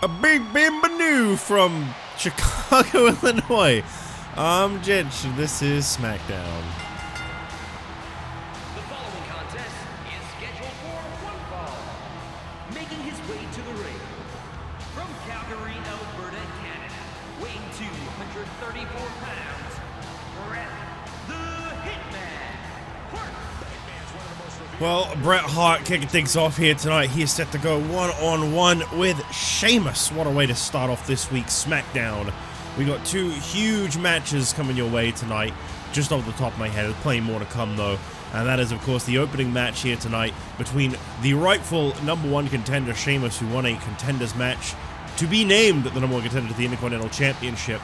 A big bimbanoo from Chicago, Illinois. I'm Jitch, and this is SmackDown. The following contest is scheduled for one fall. Making his way to the ring from Calgary, Alberta, Canada, weighing 234 pounds, Bret the Hitman Hart. Well, Bret Hart kicking things off here tonight. He is set to go one-on-one with Sheamus. What a way to start off this week's SmackDown. We got two huge matches coming your way tonight. Just off the top of my head, there's plenty more to come though. And that is, of course, the opening match here tonight between the rightful #1 contender, Sheamus, who won a contenders match to be named the #1 contender to the Intercontinental Championship.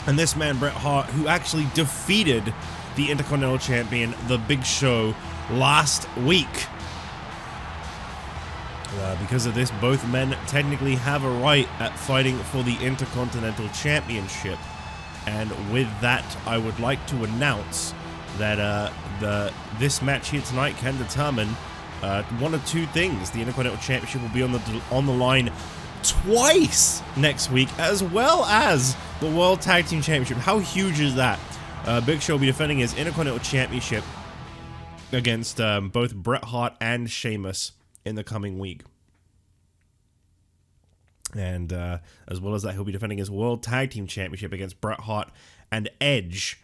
And this man, Bret Hart, who actually defeated the Intercontinental Champion, The Big Show, last week. Because of this, both men technically have a right at fighting for the Intercontinental Championship. And with that, I would like to announce that this match here tonight can determine one of two things. The Intercontinental Championship will be on the line twice next week, as well as the World Tag Team Championship. How huge is that? Big Show will be defending his Intercontinental Championship against both Bret Hart and Sheamus in the coming week. And as well as that, he'll be defending his World Tag Team Championship against Bret Hart and Edge.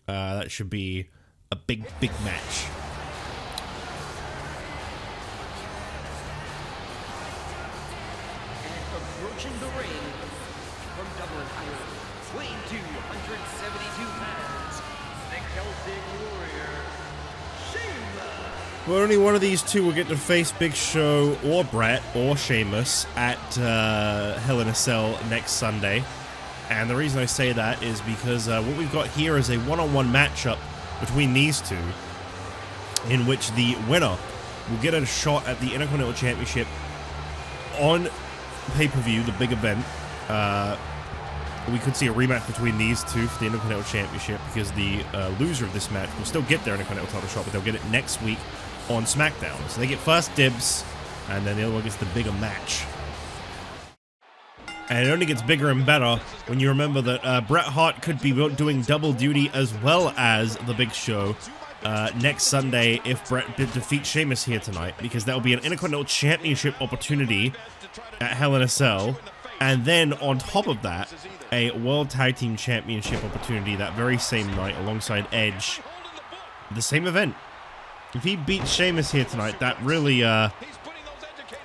That should be a big match. And approaching the ring from Dublin, Ireland, weighing 272 pounds, the Celtic Warrior, Sheamus. Well, only one of these two will get to face Big Show or Bret or Sheamus at Hell in a Cell next Sunday. And the reason I say that is because what we've got here is a one-on-one matchup between these two, in which the winner will get a shot at the Intercontinental Championship on pay-per-view, the big event. We could see a rematch between these two for the Intercontinental Championship, because the loser of this match will still get their Intercontinental title shot, but they'll get it next week on SmackDown. So they get first dibs, and then the other one gets the bigger match. And it only gets bigger and better when you remember that Bret Hart could be doing double duty as well as the Big Show next Sunday if Bret did defeat Sheamus here tonight, because that will be an Intercontinental Championship opportunity at Hell in a Cell. And then on top of that, a World Tag Team Championship opportunity that very same night alongside Edge. The same event. If he beats Sheamus here tonight, that really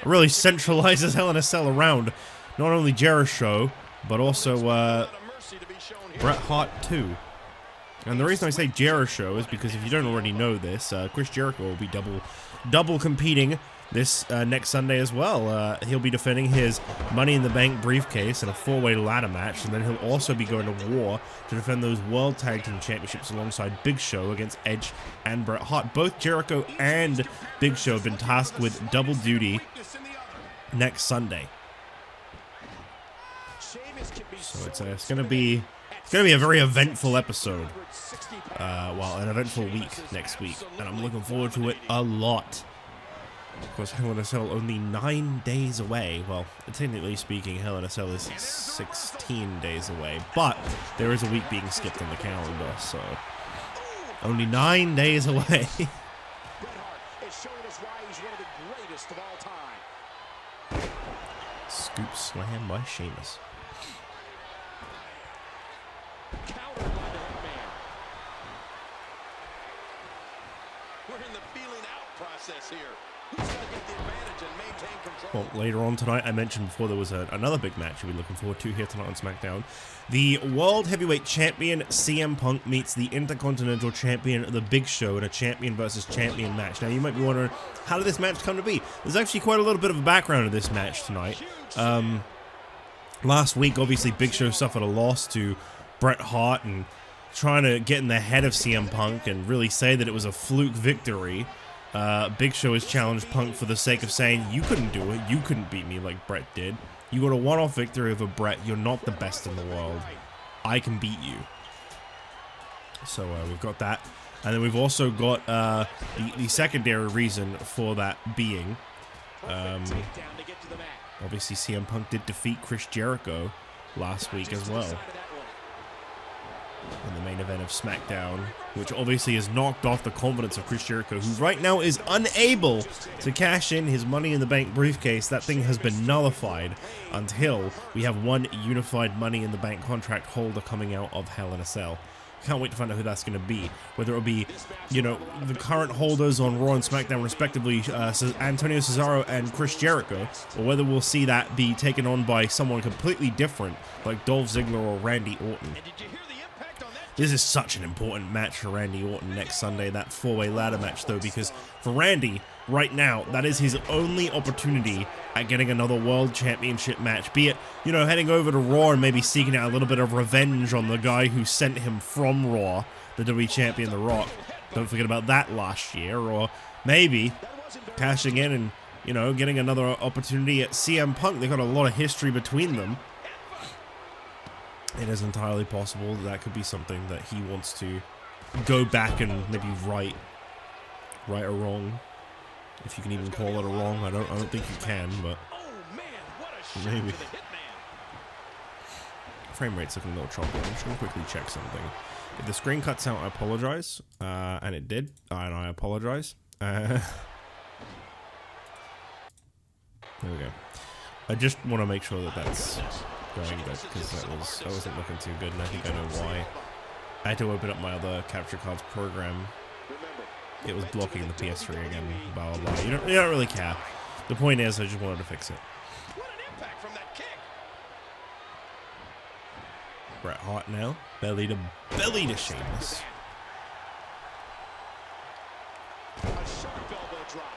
centralizes Hell in a Cell around not only Jericho, but also Bret Hart too. And the reason I say Jericho is because if you don't already know this, Chris Jericho will be double competing this next Sunday as well. He'll be defending his Money in the Bank briefcase in a 4-way ladder match, and then he'll also be going to war to defend those World Tag Team Championships alongside Big Show against Edge and Bret Hart. Both Jericho and Big Show have been tasked with double duty next Sunday. So it's going to be a very eventful episode. Well, an eventful week next week, and I'm looking forward to it a lot. Of course, Hell in a Cell only 9 days away. Well, technically speaking, Hell in a Cell is 16 days away, but there is a week being skipped on the calendar, so only 9 days away. Scoop slam by Sheamus. Well, later on tonight, I mentioned before, there was another big match we'll be looking forward to here tonight on SmackDown. The World Heavyweight Champion CM Punk meets the Intercontinental Champion The Big Show in a champion versus champion match. Now, you might be wondering, how did this match come to be? There's actually quite a little bit of a background to this match tonight. Last week, obviously, Big Show suffered a loss to Bret Hart, and trying to get in the head of CM Punk and really say that it was a fluke victory. Big Show has challenged Punk for the sake of saying, you couldn't do it, you couldn't beat me like Bret did. You got a one-off victory over Bret, you're not the best in the world. I can beat you. So we've got that. And then we've also got the secondary reason for that being Obviously, CM Punk did defeat Chris Jericho last week as well in the main event of SmackDown, which obviously has knocked off the confidence of Chris Jericho, who right now is unable to cash in his Money in the Bank briefcase. That thing has been nullified until we have one unified Money in the Bank contract holder coming out of Hell in a Cell. Can't wait to find out who that's going to be. Whether it'll be, you know, the current holders on Raw and SmackDown respectively, Antonio Cesaro and Chris Jericho, or whether we'll see that be taken on by someone completely different, like Dolph Ziggler or Randy Orton. This is such an important match for Randy Orton next Sunday, that four-way ladder match, though, because for Randy, right now, that is his only opportunity at getting another World Championship match, be it, you know, heading over to Raw and maybe seeking out a little bit of revenge on the guy who sent him from Raw, the WWE Champion, The Rock. Don't forget about that last year, or maybe cashing in and, you know, getting another opportunity at CM Punk. They've got a lot of history between them. It is entirely possible that could be something that he wants to go back and maybe right or wrong, if you can even call it a wrong. I don't think you can, but maybe. Frame rate's looking a little choppy. I'm just gonna quickly check something. If the screen cuts out, I apologize, and it did, and I apologize. There we go. I just want to make sure that that's going good, because that wasn't looking too good, and I think I know why. I had to open up my other capture cards program. It was blocking the PS3 again, blah blah blah. You don't really care. The point is, I just wanted to fix it. What an impact from that kick. Bret Hart now, belly to Sheamus. A sharp elbow drop.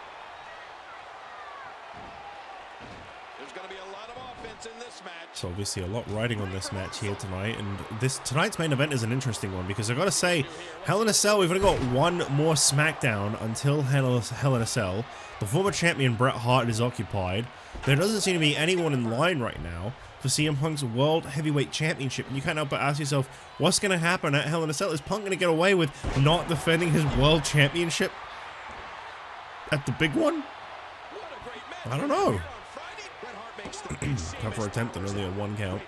There's going to be a lot of offense in this match. So obviously a lot riding on this match here tonight, and tonight's main event is an interesting one, because I gotta say, Hell in a Cell, we've only got one more SmackDown until Hell in a Cell. The former champion Bret Hart is occupied. There doesn't seem to be anyone in line right now for CM Punk's World Heavyweight Championship, and you can't help but ask yourself, what's gonna happen at Hell in a Cell? Is Punk gonna get away with not defending his World Championship at the big one? I don't know. Cover attempt and only a 1 count.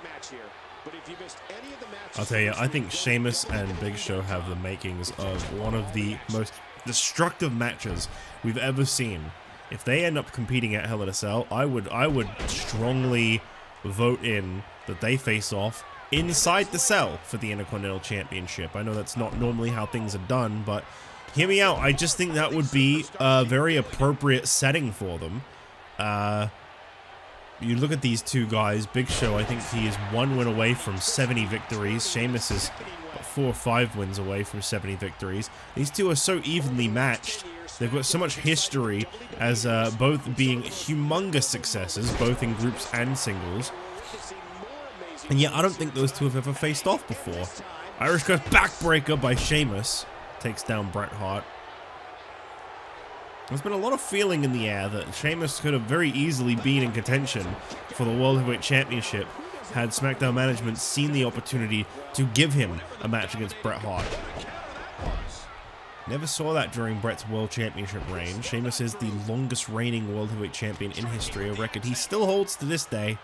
I'll tell you, I think Sheamus and Big Show have the makings of one of the most destructive matches we've ever seen. If they end up competing at Hell in a Cell, I would strongly vote in that they face off inside the cell for the Intercontinental Championship. I know that's not normally how things are done, but hear me out. I just think that would be a very appropriate setting for them. You look at these two guys. Big Show, I think he is 1 win away from 70 victories. Sheamus is 4 or 5 wins away from 70 victories. These two are so evenly matched. They've got so much history as both being humongous successes, both in groups and singles. And yet, I don't think those two have ever faced off before. Irish Curse backbreaker by Sheamus takes down Bret Hart. There's been a lot of feeling in the air that Sheamus could have very easily been in contention for the World Heavyweight Championship had SmackDown management seen the opportunity to give him a match against Bret Hart. Never saw that during Bret's World Championship reign. Sheamus is the longest reigning World Heavyweight Champion in history, a record he still holds to this day.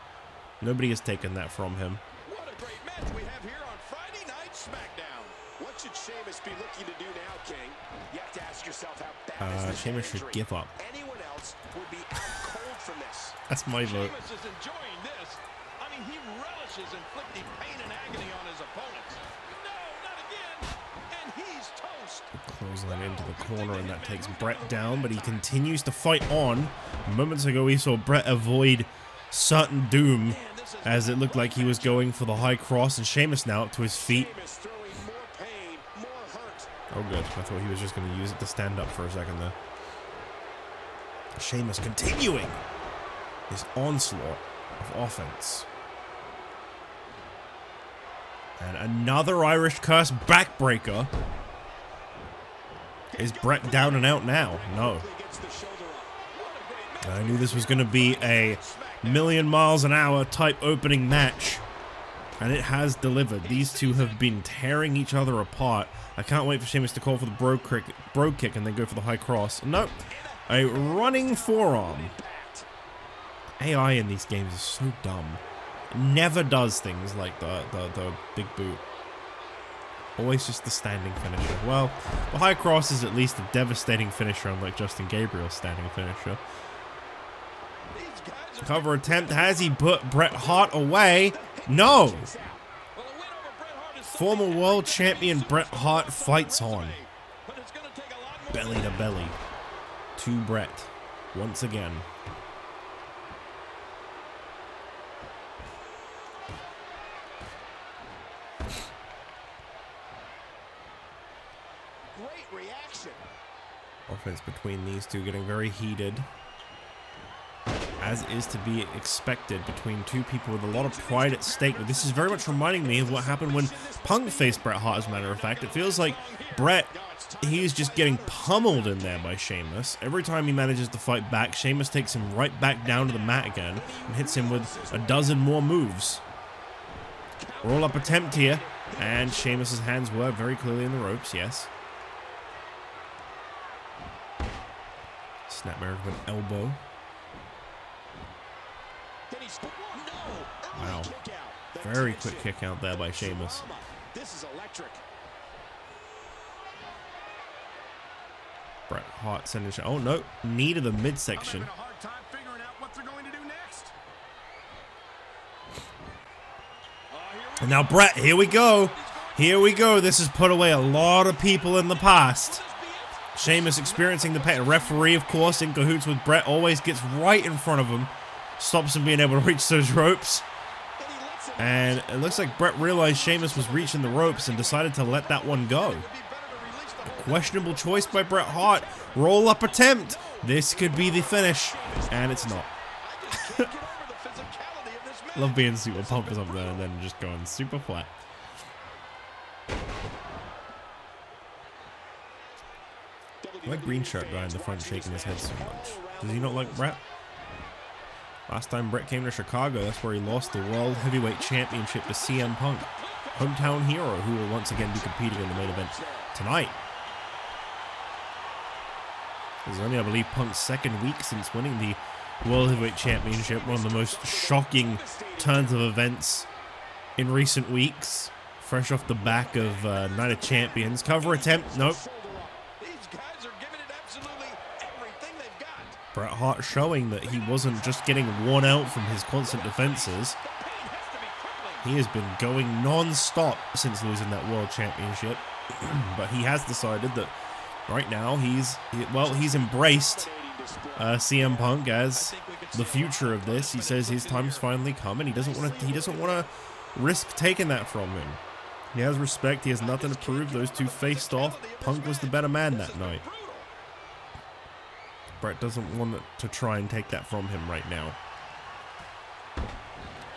Nobody has taken that from him. What a great match we have here on Friday Night SmackDown. What should Sheamus be looking to do now, King? You have to ask yourself how bad Sheamus should give up. Anyone else would be out cold from this. That's my vote. Sheamus is enjoying this. I mean, he relishes inflicting pain and agony on his opponents. No, not again. And he's toast. Clothesline into the corner, and that takes Bret down, but he continues to fight on. Moments ago, we saw Bret avoid certain doom as it looked like he was going for the high cross, and Sheamus now up to his feet. Oh good, I thought he was just going to use it to stand up for a second there. Sheamus continuing his onslaught of offense. And another Irish Curse backbreaker. Is Bret down and out now? No. I knew this was going to be a million miles an hour type opening match, and it has delivered. These two have been tearing each other apart. I can't wait for Sheamus to call for the bro kick and then go for the high cross. Nope. A running forearm AI in these games is so dumb. It never does things like the big boot. Always just the standing finisher. Well, the high cross is at least a devastating finisher, unlike Justin Gabriel's standing finisher. Cover attempt. Has he put Bret Hart away? No! Former world champion Bret Hart fights on. Belly to belly. To Bret. Once again. Great reaction. Offense between these two getting very heated. As is to be expected between two people with a lot of pride at stake. But this is very much reminding me of what happened when Punk faced Bret Hart, as a matter of fact. It feels like Bret, he's just getting pummeled in there by Sheamus. Every time he manages to fight back, Sheamus takes him right back down to the mat again and hits him with a dozen more moves. Roll-up attempt here, and Sheamus's hands were very clearly in the ropes, yes. Snapmare of an elbow. Wow. Very quick kick out there by Sheamus. This is electric. Bret Hart sending shot. Oh no, knee to the midsection. And now Bret, here we go. Here we go. This has put away a lot of people in the past. Sheamus experiencing the pain. Referee, of course, in cahoots with Bret, always gets right in front of him. Stops him being able to reach those ropes. And it looks like Bret realized Sheamus was reaching the ropes and decided to let that one go. A questionable choice by Bret Hart. Roll-up attempt. This could be the finish. And it's not. Love being super pumped up there and then just going super flat. I like green shirt guy in the front shaking his head so much. Does he not like Bret? Last time Bret came to Chicago, that's where he lost the World Heavyweight Championship to CM Punk. Hometown hero who will once again be competing in the main event tonight. This is only, I believe, Punk's second week since winning the World Heavyweight Championship. One of the most shocking turns of events in recent weeks. Fresh off the back of Night of Champions. Cover attempt, nope. Bret Hart showing that he wasn't just getting worn out from his constant defenses. He has been going non-stop since losing that World Championship. But he has decided that right now he's embraced CM Punk as the future of this. He says his time's finally come and he doesn't want to risk taking that from him. He has respect, he has nothing to prove. Those two faced off. Punk was the better man that night. Bret doesn't want to try and take that from him right now.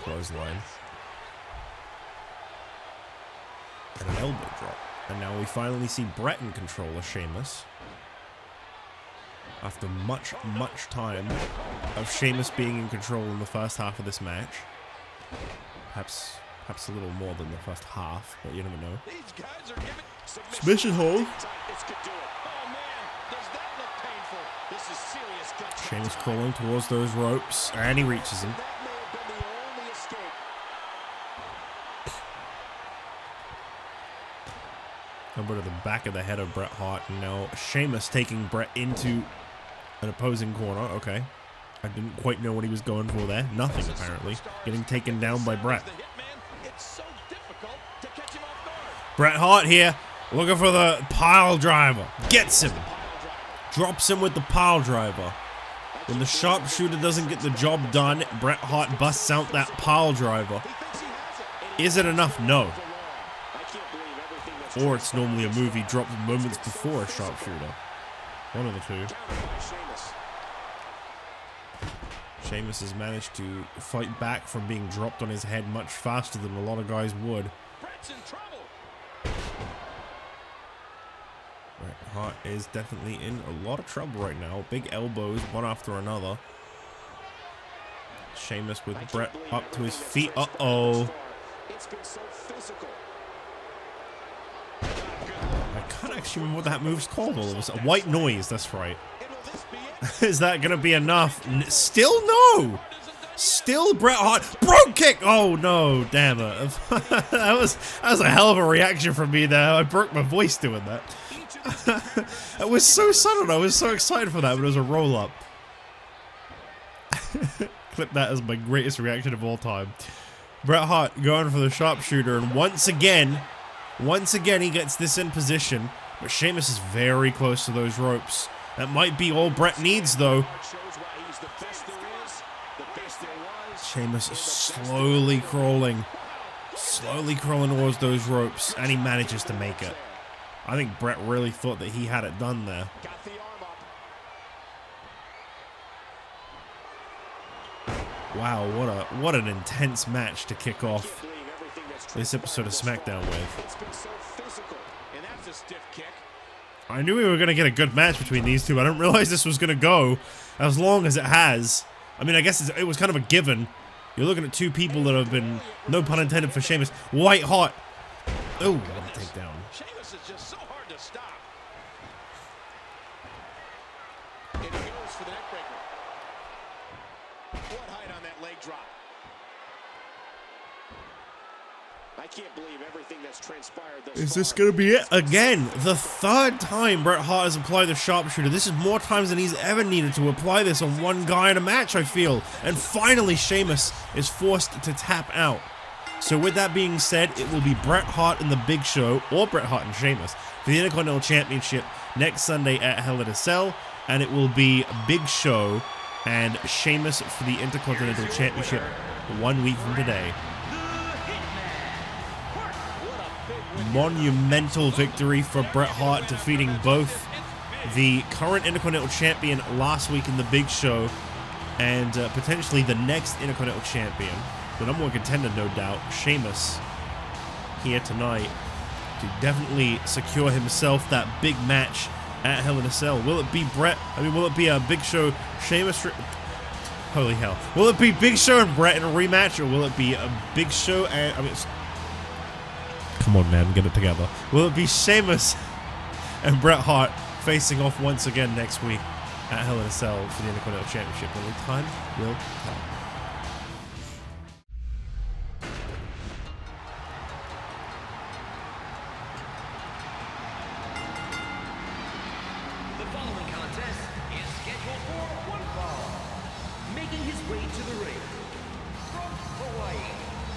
Clothesline. And an elbow drop. And now we finally see Bret in control of Sheamus. After much, much time of Sheamus being in control in the first half of this match. Perhaps a little more than the first half, but you never know. Submission hold. Sheamus crawling towards those ropes, and he reaches him. Elbow to the back of the head of Bret Hart, and now Sheamus taking Bret into an opposing corner. Okay. I didn't quite know what he was going for there. Nothing, apparently. Getting taken down by Bret. Bret Hart here, looking for the pile driver. Gets him. Drops him with the pile driver. When the sharpshooter doesn't get the job done, Bret Hart busts out that pile driver. Is it enough? No. Or it's normally a move he dropped moments before a sharpshooter. One of the two. Sheamus has managed to fight back from being dropped on his head much faster than a lot of guys would. Bret Hart is definitely in a lot of trouble right now. Big elbows, one after another. Sheamus with Bret up to his feet. Uh-oh. I can't actually remember what that move's called all of a sudden. White noise, that's right. Is that going to be enough? Still no! Still Bret Hart. Brogue kick! Oh no, damn it. that was a hell of a reaction from me there. I broke my voice doing that. It was so sudden. I was so excited for that, but it was a roll up. Clip that as my greatest reaction of all time. Bret Hart going for the sharpshooter, and once again he gets this in position, but Sheamus is very close to those ropes. That might be all Bret needs, though. Sheamus is slowly crawling towards those ropes, and he manages to make it. I think Bret really thought that he had it done there. Wow, what an intense match to kick off this episode of SmackDown with. I knew we were going to get a good match between these two. I didn't realize this was going to go as long as it has. I mean, I guess it was kind of a given. You're looking at two people that have been, no pun intended for Sheamus, white hot. Oh, what a takedown. Sheamus is just so hard to stop. And he goes for the neck breaker. What height on that leg drop. I can't believe everything that's transpired thus far. Is this going to be it? Again, the third time Bret Hart has applied the sharpshooter. This is more times than he's ever needed to apply this on one guy in a match, I feel. And finally, Sheamus is forced to tap out. So with that being said, it will be Bret Hart and the Big Show, or Bret Hart and Sheamus, for the Intercontinental Championship next Sunday at Hell in a Cell. And it will be Big Show and Sheamus for the Intercontinental Championship 1 week from today. Monumental victory for Bret Hart, defeating both the current Intercontinental Champion last week in the Big Show and potentially the next Intercontinental Champion, the number one contender, no doubt, Sheamus, here tonight to definitely secure himself that big match at Hell in a Cell. Will it be Bret? I mean, will it be a Big Show, Sheamus? Holy hell! Will it be Big Show and Bret in a rematch, or will it be a Big Show and come on, man, get it together. Will it be Sheamus and Bret Hart facing off once again next week at Hell in a Cell for the Intercontinental Championship? Only time will tell. The following contest is scheduled for one fall. Making his way to the ring from Hawaii,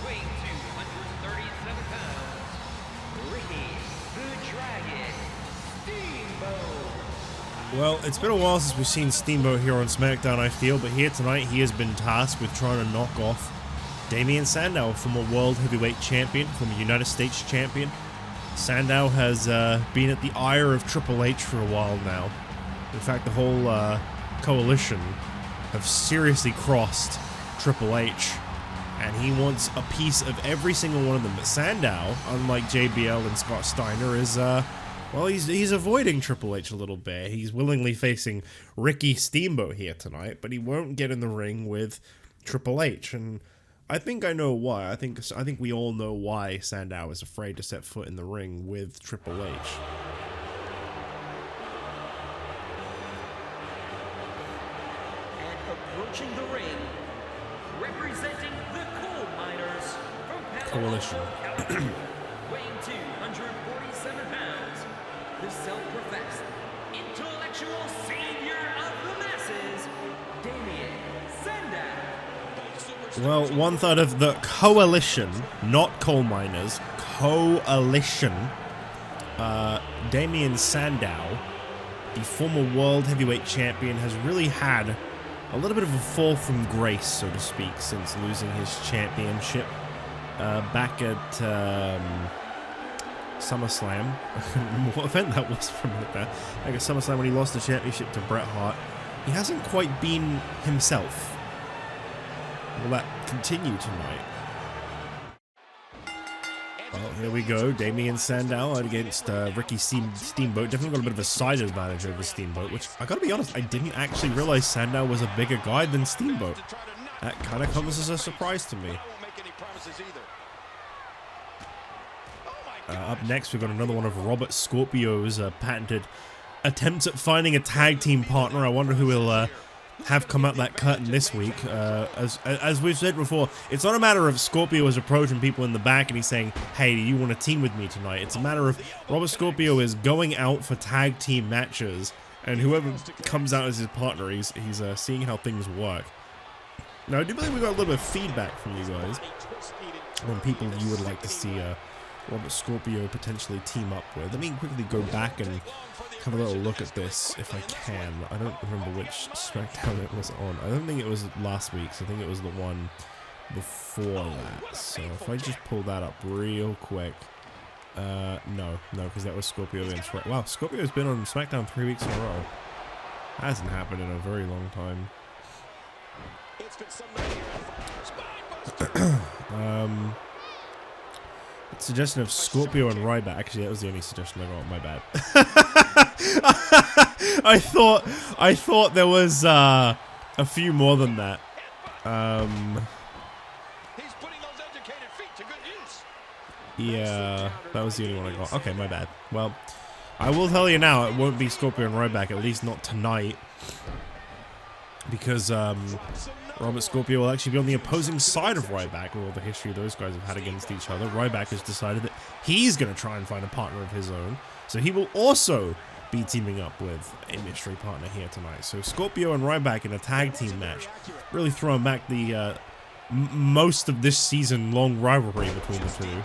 weighing 237 pounds. The Dragon, Steamboat. Well, it's been a while since we've seen Steamboat here on SmackDown, I feel, but here tonight he has been tasked with trying to knock off Damien Sandow, former World Heavyweight Champion, former United States Champion. Sandow has been at the ire of Triple H for a while now. In fact, the whole coalition have seriously crossed Triple H, and he wants a piece of every single one of them. But Sandow, unlike JBL and Scott Steiner, is, well, he's avoiding Triple H a little bit. He's willingly facing Ricky Steamboat here tonight, but he won't get in the ring with Triple H. And I think I know why. I think we all know why Sandow is afraid to set foot in the ring with Triple H. And approaching the ring, representing the coal miners from Coalition. weighing 247 pounds, the self-professed intellectual savior of the masses, Damien Sandow. Well, one third of the coalition, not coal miners, coalition, Damien Sandow, the former World Heavyweight Champion, has really had a little bit of a fall from grace, so to speak, since losing his championship back at SummerSlam. I couldn't remember what event that was for a minute there. Like at SummerSlam when he lost the championship to Bret Hart. He hasn't quite been himself. Will that continue tonight? Well, here we go. Damien Sandow against Ricky Steamboat. Definitely got a bit of a side advantage over Steamboat, which, I gotta be honest, I didn't actually realize Sandow was a bigger guy than Steamboat. That kind of comes as a surprise to me. Up next, we've got another one of Robert Scorpio's patented attempts at finding a tag team partner. I wonder who he'll have come out that curtain this week. As we've said before, it's not a matter of Scorpio is approaching people in the back and he's saying, hey, do you want to team with me tonight? It's a matter of Robert Scorpio is going out for tag team matches, and whoever comes out as his partner, he's seeing how things work. Now, I do believe we got a little bit of feedback from you guys on people you would like to see Robert Scorpio potentially team up with. Let me quickly go back and have a little look at this if I can. I don't remember which SmackDown it was on. I don't think it was last week's. I think it was the one before that. So if I just pull that up real quick. No, because that was Scorpio against Ryder. Wow, Scorpio's been on SmackDown 3 weeks in a row. That hasn't happened in a very long time. Suggestion of Scorpio and Ryback. Actually, that was the only suggestion I got. My bad. I thought there was a few more than that. Yeah, that was the only one I got. Okay, my bad. Well, I will tell you now, it won't be Scorpio and Ryback, at least not tonight, because Robert Scorpio will actually be on the opposing side of Ryback with all the history those guys have had against each other. Ryback has decided that he's going to try and find a partner of his own, so he will also be teaming up with a mystery partner here tonight. So Scorpio and Ryback in a tag team match, really throwing back the most of this season long rivalry between the two.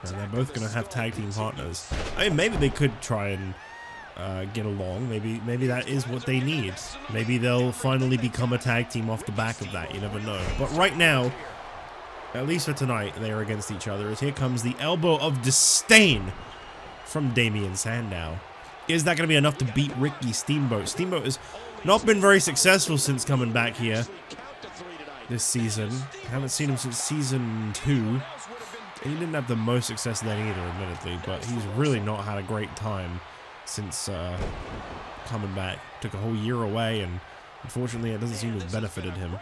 And they're both going to have tag team partners. I mean, maybe they could try and get along. Maybe that is what they need. Maybe they'll finally become a tag team off the back of that. You never know. But right now, at least for tonight, they are against each other. As here comes the elbow of disdain from Damien Sandow. Is that going to be enough to beat Ricky Steamboat? Steamboat has not been very successful since coming back here this season. Haven't seen him since season 2. He didn't have the most success then either, admittedly, but he's really not had a great time since coming back. Took a whole year away, and unfortunately it doesn't seem to have benefited him.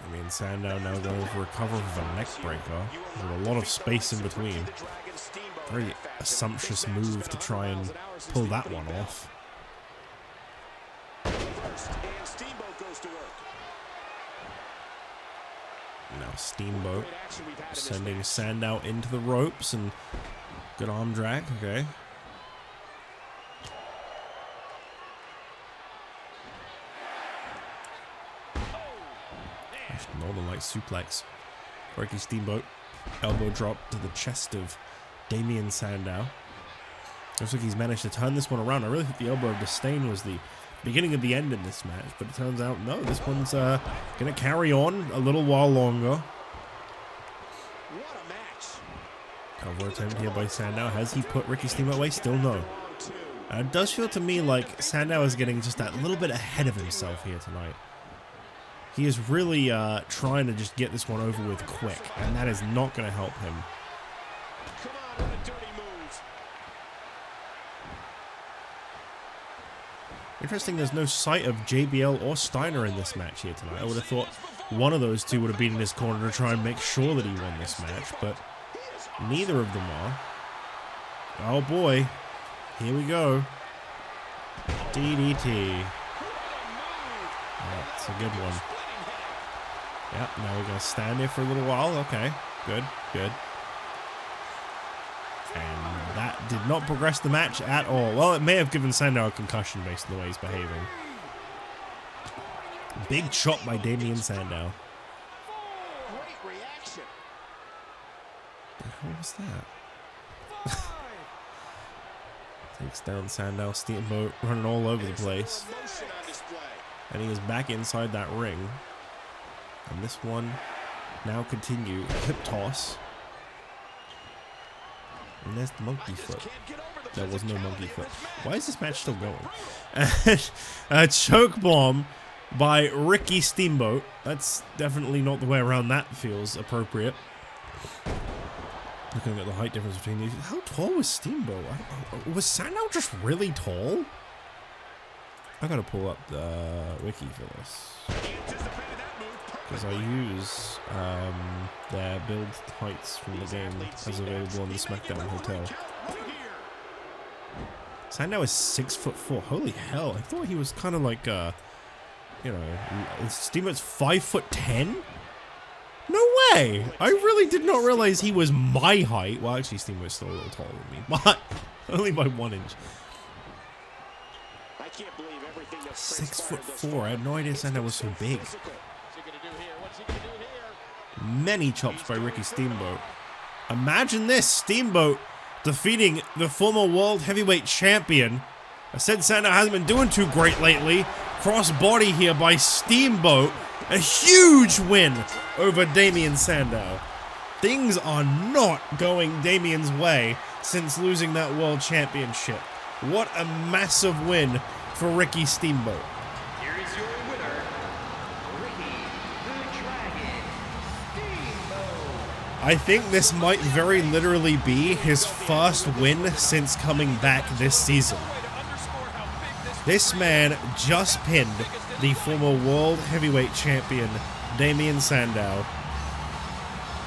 I mean, Sandow now going for a cover of a neck breaker with a lot of space in between. Very assumptuous move to try and pull that one off. Now Steamboat sending Sandow into the ropes, and good arm drag, okay. Northern Light suplex. Ricky Steamboat, elbow drop to the chest of Damien Sandow. Looks like he's managed to turn this one around. I really think the elbow of disdain was the beginning of the end in this match, but it turns out no, this one's gonna carry on a little while longer. Cover attempt here by Sandow. Has he put Ricky Steamboat away? Still no. It does feel to me like Sandow is getting just that little bit ahead of himself here tonight. He is really trying to just get this one over with quick, and that is not going to help him. Interesting, there's no sight of JBL or Steiner in this match here tonight. I would have thought one of those two would have been in his corner to try and make sure that he won this match, but neither of them are. Oh boy, here we go. DDT. That's a good one. Yep, now we're going to stand here for a little while. Okay, good, good. And that did not progress the match at all. Well, it may have given Sandow a concussion based on the way he's behaving. Big chop by Damien Sandow. What was that? Takes down Sandow. Steamboat running all over the place. And he is back inside that ring. And this one now continue. Hip toss. And there's the monkey foot. There was no monkey foot. Why is this match still going? A choke bomb by Ricky Steamboat. That's definitely not the way around that feels appropriate. Looking at the height difference between these. How tall was Steamboat? Was Sandow just really tall? I gotta pull up the wiki for this. Because I use their build heights from the game as available on the SmackDown Hotel. Sandow is 6'4". Holy hell! I thought he was kind of like, you know, Steamboat's 5'10". No way! I really did not realize he was my height. Well, actually, Steamboat's still a little taller than me, but only by 1 inch. I can't believe everything that's 6'4". I had no idea Sandow was so big. Many chops by Ricky Steamboat. Imagine this, Steamboat defeating the former World Heavyweight Champion. I said Sandow hasn't been doing too great lately. Cross-body here by Steamboat. A huge win over Damien Sandow. Things are not going Damien's way since losing that World Championship. What a massive win for Ricky Steamboat. Here is your winner, Ricky the Dragon Steamboat. I think this might very literally be his first win since coming back this season. This man just pinned the former World Heavyweight Champion, Damien Sandow.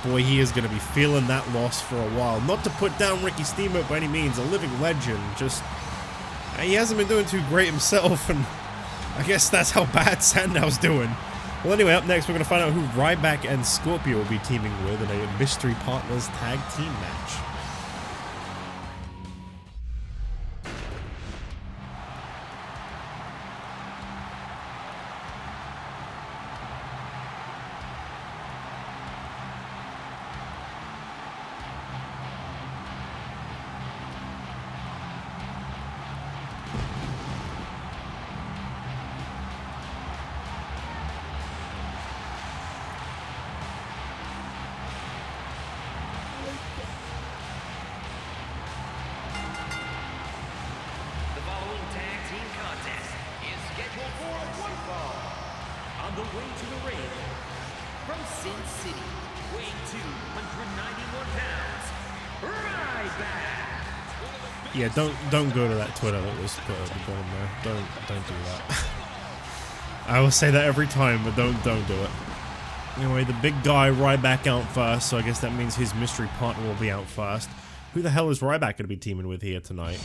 Boy, he is going to be feeling that loss for a while. Not to put down Ricky Steamboat by any means, a living legend, just he hasn't been doing too great himself, and I guess that's how bad Sandow's doing. Well, anyway, up next, we're going to find out who Ryback and Scorpio will be teaming with in a Mystery Partners Tag Team match. The following tag team contest is scheduled for one fall. On the way to the ring, from Sin City, weighing 291 pounds, Ryback. Yeah, don't go to that Twitter that was put at the bottom there. Don't do that. I will say that every time, but don't do it. Anyway, the big guy Ryback out first, so I guess that means his mystery partner will be out first. Who the hell is Ryback going to be teaming with here tonight?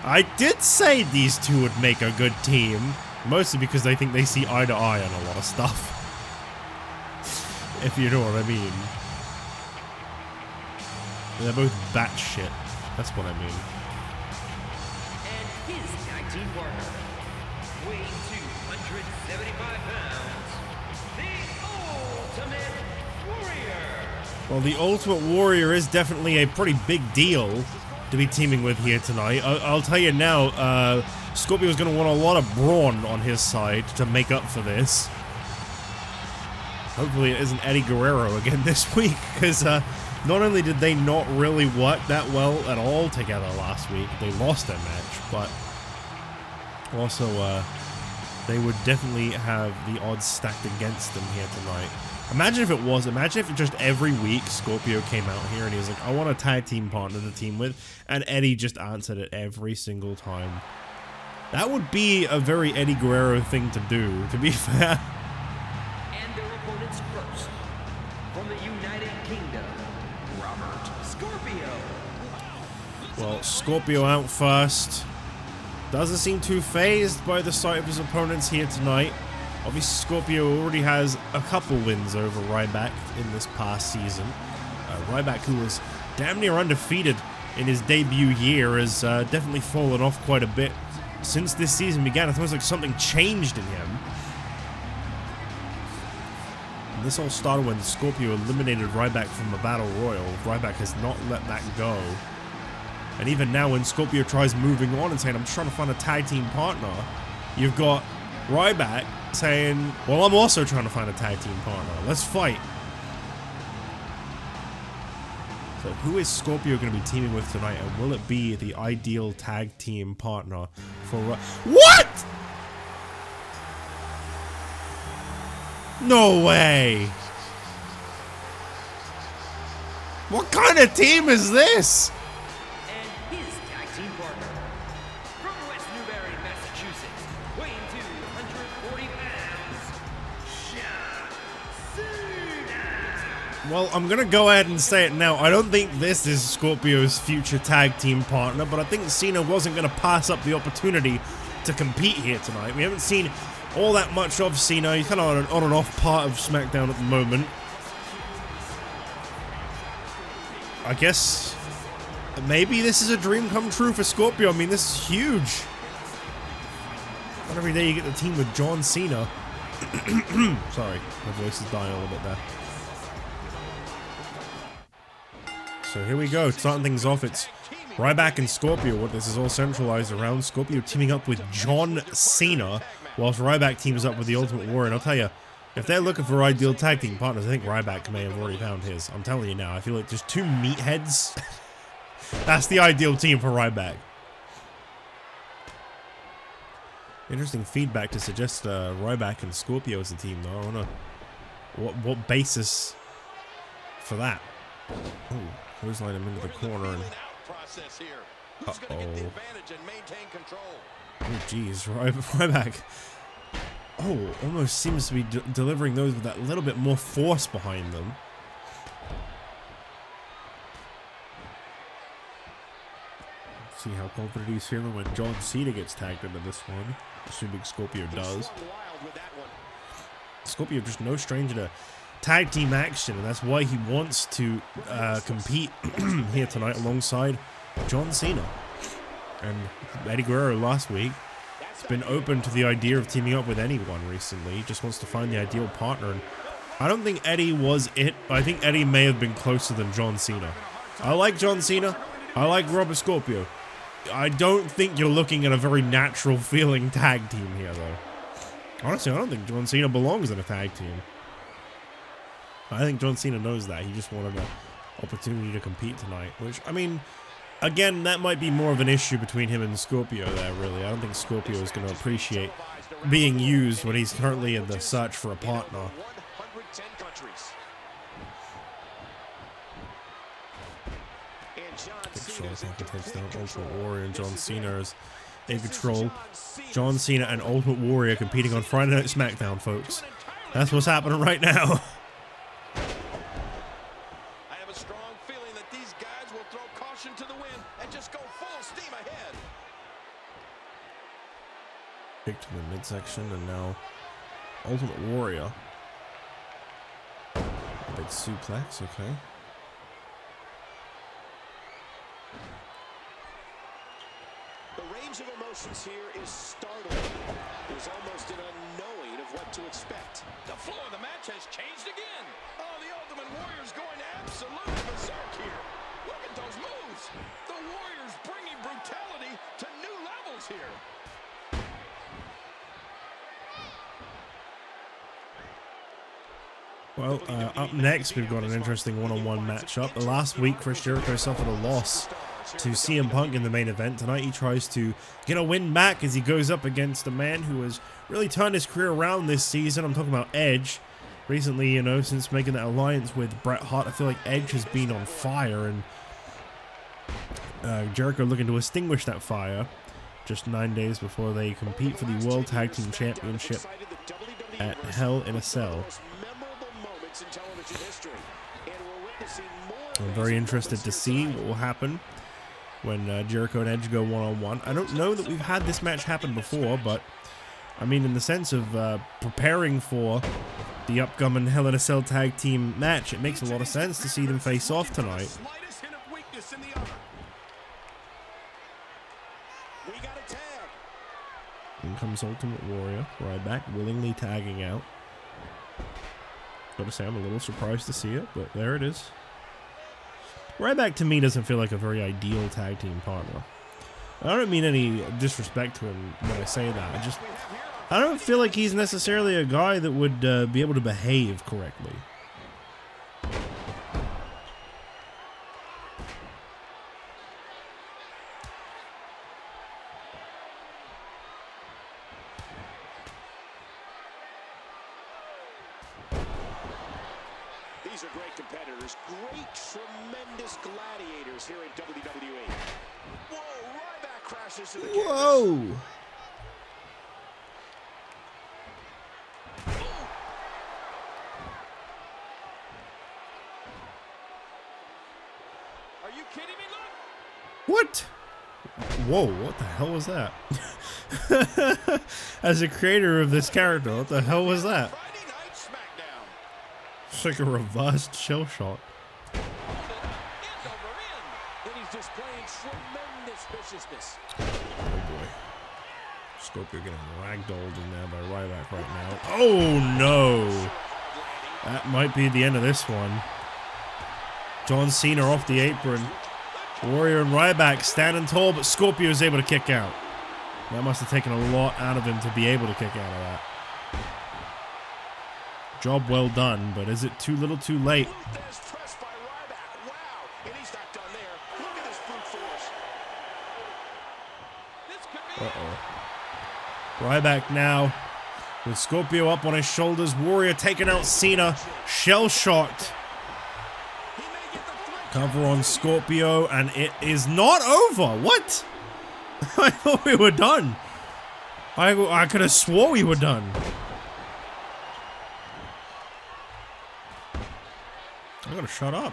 I did say these two would make a good team, mostly because I think they see eye to eye on a lot of stuff. If you know what I mean. They're both batshit. That's what I mean. And his tag team partner, weighing 275 pounds, the Ultimate Warrior. Well, the Ultimate Warrior is definitely a pretty big deal to be teaming with here tonight. I'll tell you now, Scorpio's going to want a lot of brawn on his side to make up for this. Hopefully it isn't Eddie Guerrero again this week, because not only did they not really work that well at all together last week, they lost their match, but also they would definitely have the odds stacked against them here tonight. Imagine if just every week Scorpio came out here and he was like, I want a tag team partner to team with, and Eddie just answered it every single time. That would be a very Eddie Guerrero thing to do, to be fair. And their opponents first, from the United Kingdom, Robert Scorpio. Well, Scorpio out first. Doesn't seem too fazed by the sight of his opponents here tonight. Obviously, Scorpio already has a couple wins over Ryback in this past season. Ryback, who was damn near undefeated in his debut year, has definitely fallen off quite a bit since this season began. It's almost like something changed in him. And this all started when Scorpio eliminated Ryback from a battle royal. Ryback has not let that go. And even now, when Scorpio tries moving on and saying, I'm trying to find a tag team partner, you've got Ryback saying, well, I'm also trying to find a tag team partner. Let's fight. So who is Scorpio going to be teaming with tonight, and will it be the ideal tag team partner for What?! No way! What kind of team is this? And his tag team partner, from West Newbury, Massachusetts, weighing 240 pounds, John Cena. Well, I'm going to go ahead and say it now. I don't think this is Scorpio's future tag team partner, but I think Cena wasn't going to pass up the opportunity to compete here tonight. We haven't seen all that much of Cena. He's kind of on an on and off part of SmackDown at the moment. I guess maybe this is a dream come true for Scorpio. I mean, this is huge. Not every day you get the team with John Cena. Sorry, my voice is dying a little bit there. So here we go, starting things off. It's Ryback and Scorpio. What this is all centralized around. Scorpio teaming up with John Cena, whilst Ryback teams up with the Ultimate Warrior. And I'll tell you, if they're looking for ideal tag team partners, I think Ryback may have already found his. I'm telling you now, I feel like just two meatheads. That's the ideal team for Ryback. Interesting feedback to suggest Ryback and Scorpio as a team, though. I wanna, what basis for that? Oh, who's line him into the corner and oh geez, Ryback. Oh, almost seems to be delivering those with that little bit more force behind them. Let's see how confident he's feeling when John Cena gets tagged into this one. Assuming Scorpio does. Scorpio just no stranger to tag team action, and that's why he wants to compete here tonight alongside John Cena. And Eddie Guerrero last week has been open to the idea of teaming up with anyone recently. He just wants to find the ideal partner, and I don't think Eddie was it. I think Eddie may have been closer than John Cena. I like John Cena. I like Robert Scorpio. I don't think you're looking at a very natural feeling tag team here, though. Honestly, I don't think John Cena belongs in a tag team. I think John Cena knows that. He just wanted an opportunity to compete tonight, which, I mean, again, that might be more of an issue between him and Scorpio there, really. I don't think Scorpio is going to appreciate being used when he's currently in the search for a partner. Ultimate Warrior and John Cena is in control. John Cena and Ultimate Warrior competing on Friday Night SmackDown, folks. That's what's happening right now. I have a strong feeling that these guys will throw caution to the wind and just go full steam ahead. Kick to the midsection, and now Ultimate Warrior. A big suplex, okay. The range of emotions here is startling. There's almost an unknowing of what to expect. The flow of the match has changed again. Oh, the Ultimate Warrior's going absolutely berserk here. Look at those moves. The Warrior's bringing brutality to new levels here. Well, up next, we've got an interesting one-on-one matchup. Last week, Chris Jericho suffered a loss to CM Punk in the main event. Tonight, he tries to get a win back as he goes up against a man who has really turned his career around this season. I'm talking about Edge. Recently, you know, since making that alliance with Bret Hart, I feel like Edge has been on fire, and Jericho looking to extinguish that fire just 9 days before they compete for the World Tag Team Championship at Hell in a Cell. I'm very interested to see what will happen when Jericho and Edge go one-on-one. I don't know that we've had this match happen before, but I mean, in the sense of preparing for the upcoming Hell in a Cell tag team match, it makes a lot of sense to see them face off tonight. In comes Ultimate Warrior, Ryback willingly tagging out. Gotta say, I'm a little surprised to see it, but there it is. Ryback to me doesn't feel like a very ideal tag team partner. I don't mean any disrespect to him when I say that. I don't feel like he's necessarily a guy that would be able to behave correctly. These are great competitors, great, tremendous gladiators here in WWE. Whoa, Ryback crashes to the canvas. Whoa! kidding me? Look. What? Whoa, what the hell was that? As a creator of this character, what the hell was that? Friday Night SmackDown. It's like a reversed shell shot. End over end. And he's displaying tremendous viciousness. Oh boy. Scorpio getting ragdolled in there by Ryback right now. Oh no! That might be the end of this one. John Cena off the apron. Warrior and Ryback standing tall, but Scorpio is able to kick out. That must have taken a lot out of him to be able to kick out of that. Job well done, but is it too little too late? There's press by Ryback. Wow. And he's not done there. Look at this brute force. This could be Ryback now with Scorpio up on his shoulders. Warrior taking out Cena. Shell shocked. He may get the threat. Cover on Scorpio, and it is not over. What? I thought we were done. I could have swore we were done. I gotta shut up.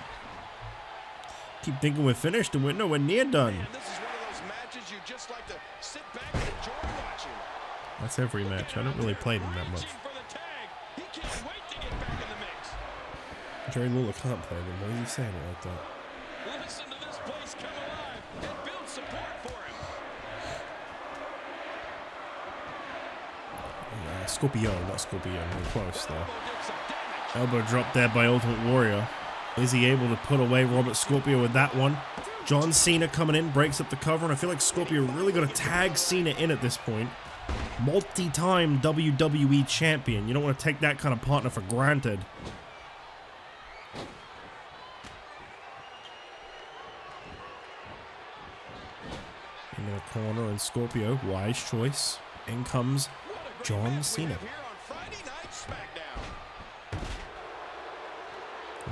Keep thinking we're finished, and we're nowhere near done. Man, this is one of those matches you just like to sit back and enjoy watching. That's every match. I don't really play them that much. Reaching for the tag. He can't wait to get back in the mix. Jerry Lawler can't play them. Why are you saying it like that? Listen to this place come alive and build support for him. Scorpio, not Scorpio. We're close there. Did some damage. Elbow drop there by Ultimate Warrior. Is he able to put away Robert Scorpio with that one? John Cena coming in, breaks up the cover, and I feel like Scorpio really got to tag Cena in at this point. Multi-time WWE champion. You don't want to take that kind of partner for granted. In the corner, and Scorpio, wise choice. In comes John Cena. Here on Friday Night SmackDown.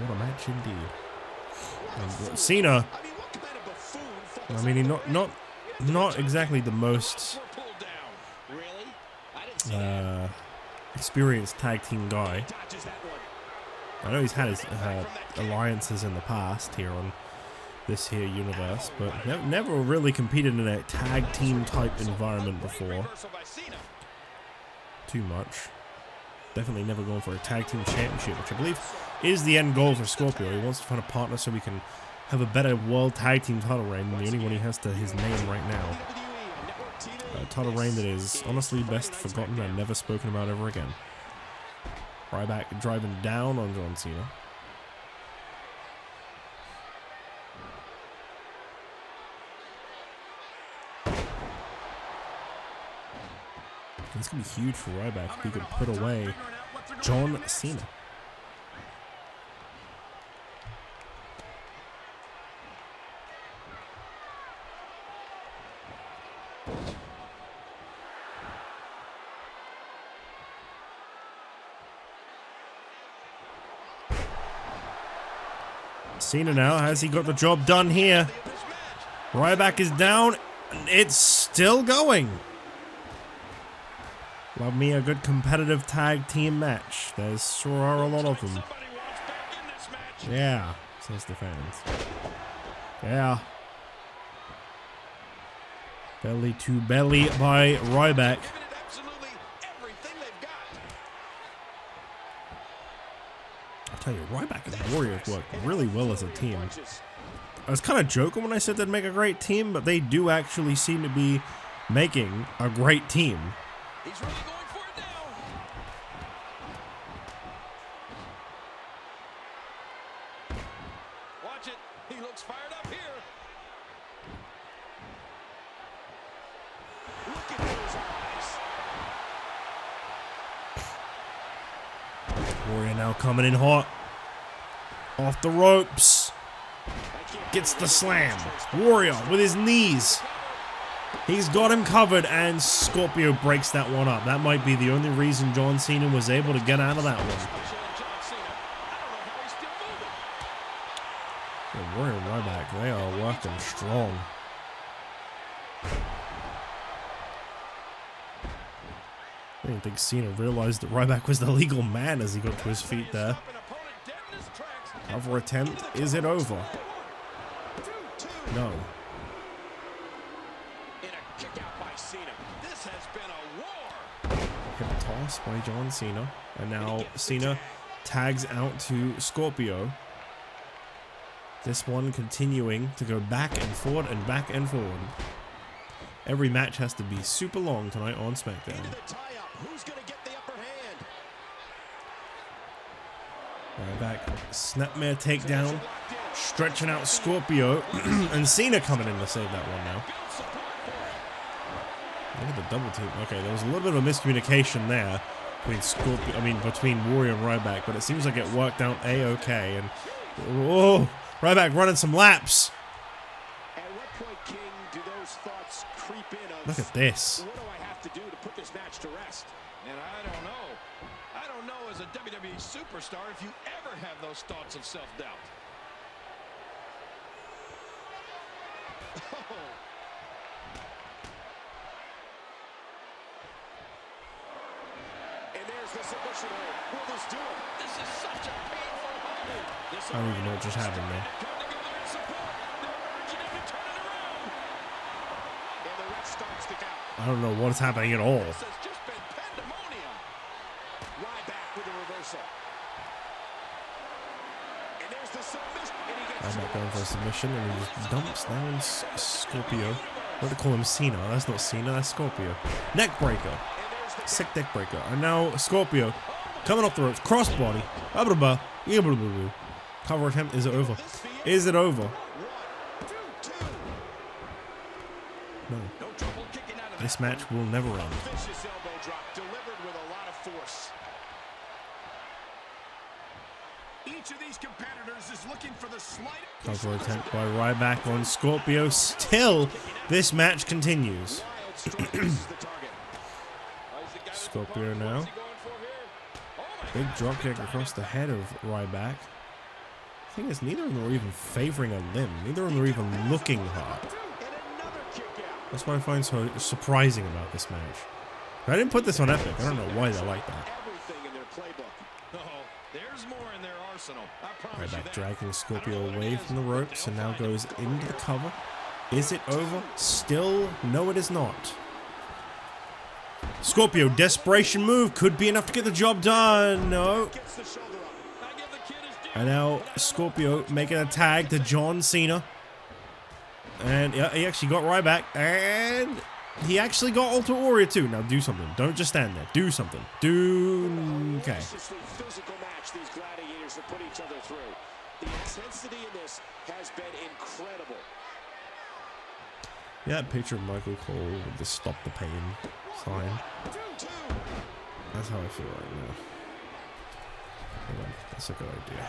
What a match indeed. And Cena, I mean, what kind of buffoon I mean, he's not exactly the most We're pulled down. Really? I didn't see that. experienced tag team guy. Dodges that one. I know he's had his alliances in the past here on this here universe, but never really competed in a tag team type environment before. Reversal by Cena. Too much. Definitely never going for a tag team championship, which I believe is the end goal for Scorpio. He wants to find a partner so we can have a better world tag team title reign than the only one he has to his name right now. A title reign that is honestly best forgotten and never spoken about ever again. Ryback driving down on John Cena. It's going to be huge for Ryback if he could put away John Cena. Cena now, has he got the job done here? Ryback is down, and it's still going. Love me a good competitive tag team match. There sure are a lot of them. Somebody wants back in this match. Yeah, says the fans. Yeah. Belly to belly by Ryback. Giving it absolutely everything they've got. I'll tell you, Ryback and Warriors work really well as a team. I was kind of joking when I said they'd make a great team, but they do actually seem to be making a great team. He's really going for it now. Watch it. He looks fired up here. Look at those eyes. Warrior now coming in hot. Off the ropes. Gets the slam. Warrior with his knees. He's got him covered, and Scorpio breaks that one up. That might be the only reason John Cena was able to get out of that one. Yeah, Warrior and Ryback, they are working strong. I didn't think Cena realized that Ryback was the legal man as he got to his feet there. Other attempt, is it over? No. And a kick out by Cena. This has been a war. Hip toss by John Cena. And now Cena tags out to Scorpio. This one continuing to go back and forward and back and forward. Every match has to be super long tonight on SmackDown. Who's gonna get the upper hand? Ryback, snapmare takedown, stretching out Scorpio, and Cena coming in to save that one now. Look at the double team. Okay, there was a little bit of a miscommunication there between Warrior and Ryback, but it seems like it worked out a-okay. And whoa, Ryback running some laps. At what point, King, do those thoughts creep in of, Look at this. what do I have to do to put this match to rest? And I don't know. I don't know as a WWE superstar if you ever have those thoughts of self-doubt. And there's the submission hold. Will this do it? This is such a painful hold. This I don't even know what just happened there. come together and support. They're urging him to turn it around. And the ref starts to count. I don't know what's happening at all. This has just been pandemonium. Ryback with a reversal. And there's the submission. And he gets Ryback going for a submission, and he just dumps down Scorpio. What do they call him? Cena. That's not Cena, that's Scorpio. Neck breaker. Sick neck breaker. And now Scorpio coming off the ropes. Crossbody. Cover attempt. Is it over? Is it over? No. This match will never end. vicious elbow drop delivered with a lot of force. Each of these competitors is looking for the slightest. Cover attempt by Ryback on Scorpio. Still, this match continues. Wild strike misses the target. Scorpio now. Big drop kick across the head of Ryback. The thing is, neither of them are even favoring a limb. Neither of them are even looking hard. And another kick out. That's what I find so surprising about this match. I didn't put this on Epic. I don't know why they like that. Everything in their playbook. Oh, there's more in their arsenal. I promise you Ryback that. dragging Scorpio away from the ropes and now goes into the cover. Is it over? Still, no it is not. Scorpio, desperation move, could be enough to get the job done. No. Gets the shoulder up. I give the kid his due. And now Scorpio making a tag to John Cena. And yeah, he actually got Ryback. And he actually got Ultimate Warrior too. Now do something. Don't just stand there. Do something. Okay. Viciously physical match these gladiators have put each other through. The intensity in this has been incredible. Yeah, that picture of Michael Cole with the stop the pain sign. That's how I feel right now. Hold on, that's a good idea.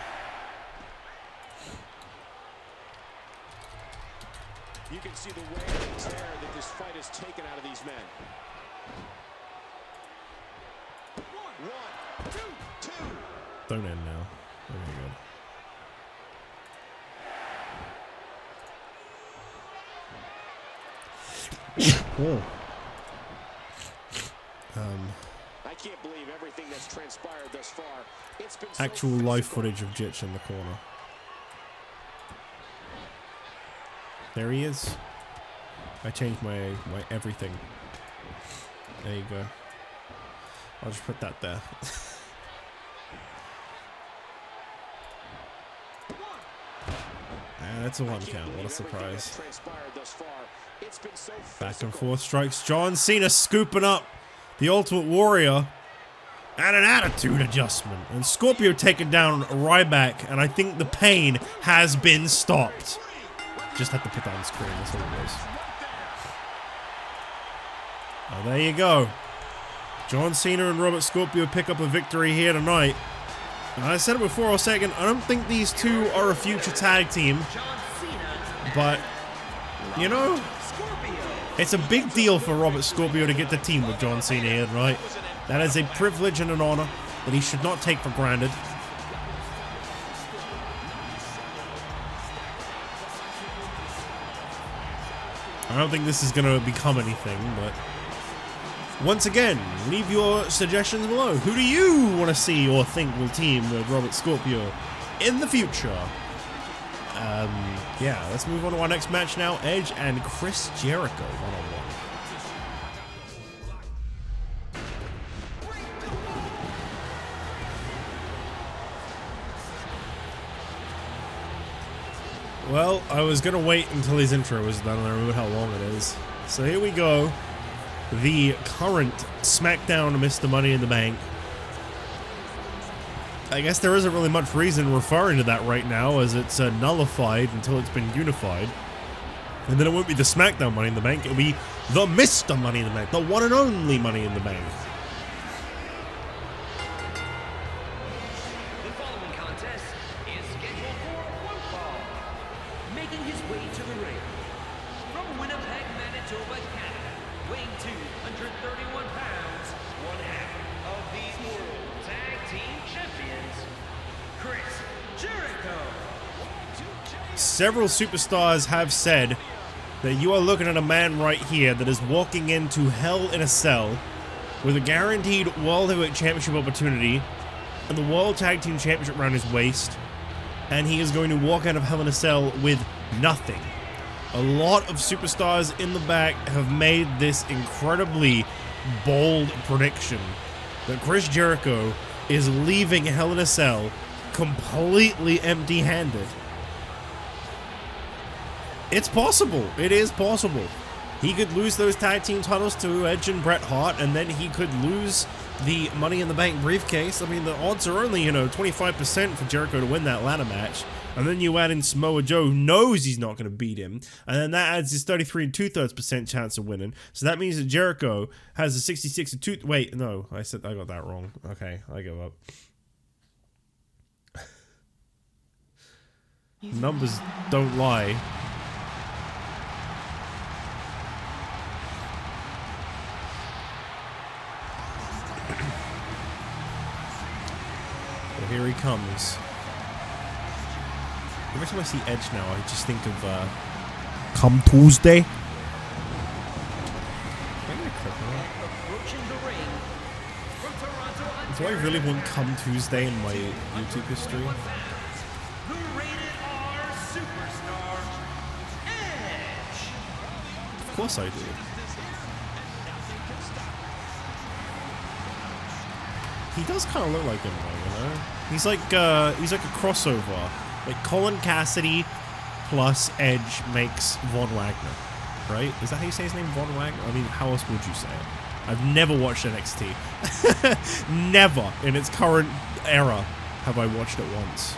You can see the wear and tear that this fight has taken out of these men. 1, 2, 2. Don't end now. Very good. Whoa. I can't believe everything that's transpired thus far. It's been so Actual live physical. footage of Jitch in the corner. There he is. I changed my everything. There you go. I'll just put that there. That's a one count. What a surprise. Back and forth strikes. John Cena scooping up the Ultimate Warrior. And an attitude adjustment. And Scorpio taking down Ryback. And I think the pain has been stopped. Just had to put that on screen. That's all it was. Oh, there you go. John Cena and Robert Scorpio pick up a victory here tonight. And I said it before, I'll say it again. I don't think these two are a future tag team. But, you know, it's a big deal for Robert Scorpio to get the team with John Cena here tonight. That is a privilege and an honor that he should not take for granted. I don't think this is going to become anything, but once again, leave your suggestions below. Who do you want to see or think will team with Robert Scorpio in the future? Yeah, let's move on to our next match now. Edge and Chris Jericho one-on-one. Well, I was gonna wait until his intro was done and I remembered how long it is. So here we go. The current SmackDown Mr. Money in the Bank. I guess there isn't really much reason referring to that right now, as it's nullified until it's been unified. And then it won't be the SmackDown Money in the Bank, it'll be the Mr. Money in the Bank, the one and only Money in the Bank. The following contest is scheduled for one fall. Making his way to the ring from Winnipeg, Manitoba, Canada, weighing 231 pounds, one half of the World Tag Team Champions, Chris Jericho. Several superstars have said that you are looking at a man right here that is walking into Hell in a Cell with a guaranteed World Heavyweight Championship opportunity and the World Tag Team Championship around his waist, and he is going to walk out of Hell in a Cell with nothing. A lot of superstars in the back have made this incredibly bold prediction that Chris Jericho is leaving Hell in a Cell completely empty-handed. It's possible. It is possible. He could lose those tag team titles to Edge and Bret Hart, and then he could lose the Money in the Bank briefcase. I mean, the odds are only, 25% for Jericho to win that ladder match. And then you add in Samoa Joe, who knows he's not going to beat him. And then that adds his 33 2/3% chance of winning. So that means that Jericho has a 66 and 2. Wait, no, I got that wrong. Okay, I give up. Numbers don't lie. Well, here he comes. Every time I see Edge now, I just think of come Tuesday. Do I really want come Tuesday in my YouTube history? The rated R superstar, Edge. Of course I do. He does kind of look like him, though, He's like a crossover. Like Colin Cassidy plus Edge makes Von Wagner, right? Is that how you say his name, Von Wagner? I mean, how else would you say it? I've never watched NXT. Never in its current era have I watched it once.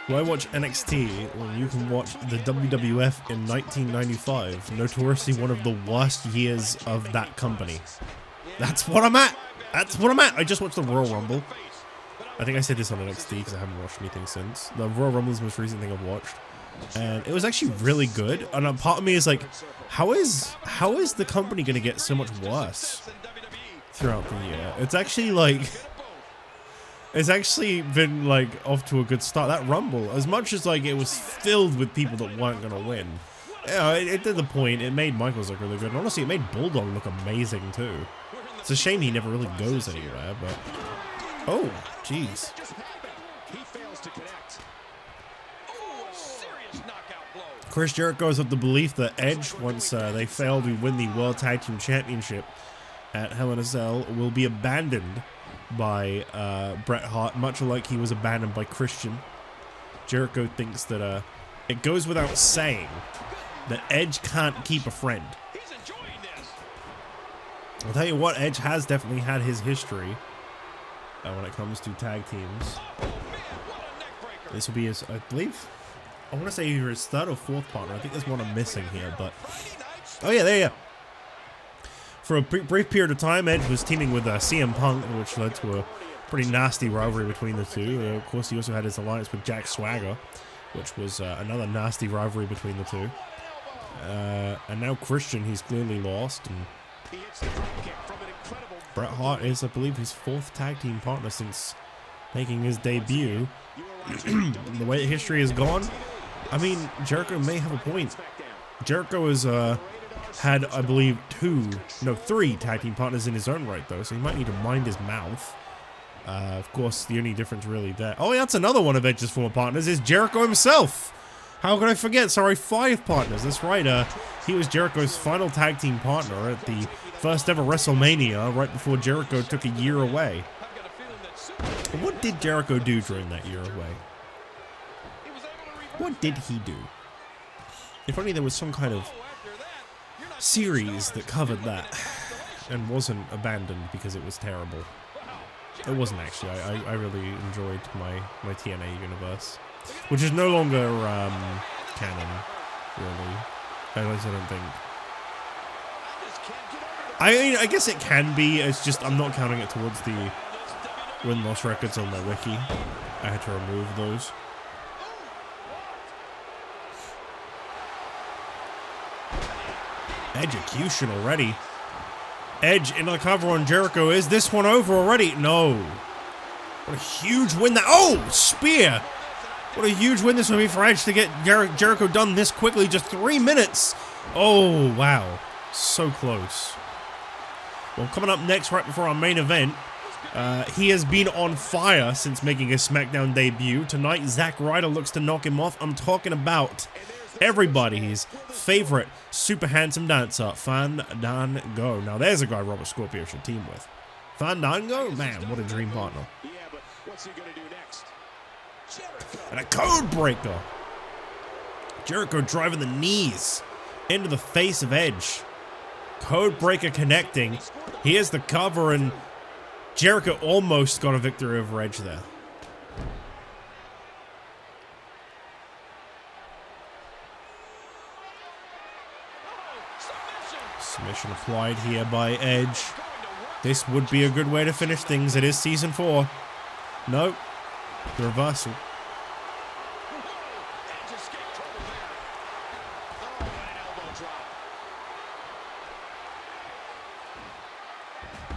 Why watch NXT when you can watch the WWF in 1995, notoriously one of the worst years of that company? That's what I'm at. That's what I'm at. I just watched the Royal Rumble. I think I said this on NXT because I haven't watched anything since. The Royal Rumble is the most recent thing I've watched, and it was actually really good. And a part of me is like, how is the company going to get so much worse throughout the year? It's actually been like off to a good start. That Rumble, as much as like it was filled with people that weren't going to win, it did the point. It made Michaels look really good, and honestly, it made Bulldog look amazing too. It's a shame he never really goes anywhere, but... Oh, jeez. Chris Jericho is of the belief that Edge, once they fail to win the World Tag Team Championship at Hell in a Cell, will be abandoned by Bret Hart, much like he was abandoned by Christian. Jericho thinks that it goes without saying that Edge can't keep a friend. I'll tell you what, Edge has definitely had his history when it comes to tag teams. This will be his, I believe, I want to say either his third or fourth partner. I think there's one I'm missing here, but... Oh yeah, there you go. For a brief period of time, Edge was teaming with CM Punk, which led to a pretty nasty rivalry between the two. Of course, he also had his alliance with Jack Swagger, which was another nasty rivalry between the two. And now Christian, he's clearly lost, and Bret Hart is, I believe, his fourth tag team partner since making his debut. The way history has gone, I mean, Jericho may have a point. Jericho has had, I believe, three tag team partners in his own right, though, so he might need to mind his mouth. Of course, the only difference really there. Oh, yeah, that's another one of Edge's former partners is Jericho himself. How could I forget? Sorry, 5 partners. That's right. He was Jericho's final tag team partner at the first ever WrestleMania, right before Jericho took a year away. What did Jericho do during that year away? What did he do? If only there was some kind of series that covered that and wasn't abandoned because it was terrible. It wasn't actually. I really enjoyed my TNA universe, which is no longer canon, really. At least I don't think. I mean, I guess it can be. It's just I'm not counting it towards the win-loss records on my wiki. I had to remove those. Execution already. Edge in the cover on Jericho. Is this one over already? No. What a huge win that. Oh, spear. What a huge win this would be for Edge to get Jericho done this quickly. Just 3 minutes. Oh, wow. So close. Well, coming up next, right before our main event, he has been on fire since making his SmackDown debut. Tonight, Zack Ryder looks to knock him off. I'm talking about everybody's favorite super handsome dancer, Fandango. Now, there's a guy Robert Scorpio should team with. Fandango? Man, what a dream partner. Yeah, but what's he gonna do next? And a code breaker. Jericho driving the knees into the face of Edge. Code breaker connecting. Here's the cover, and Jericho almost got a victory over Edge there. Submission applied here by Edge. This would be a good way to finish things. It is season 4. Nope. The reversal.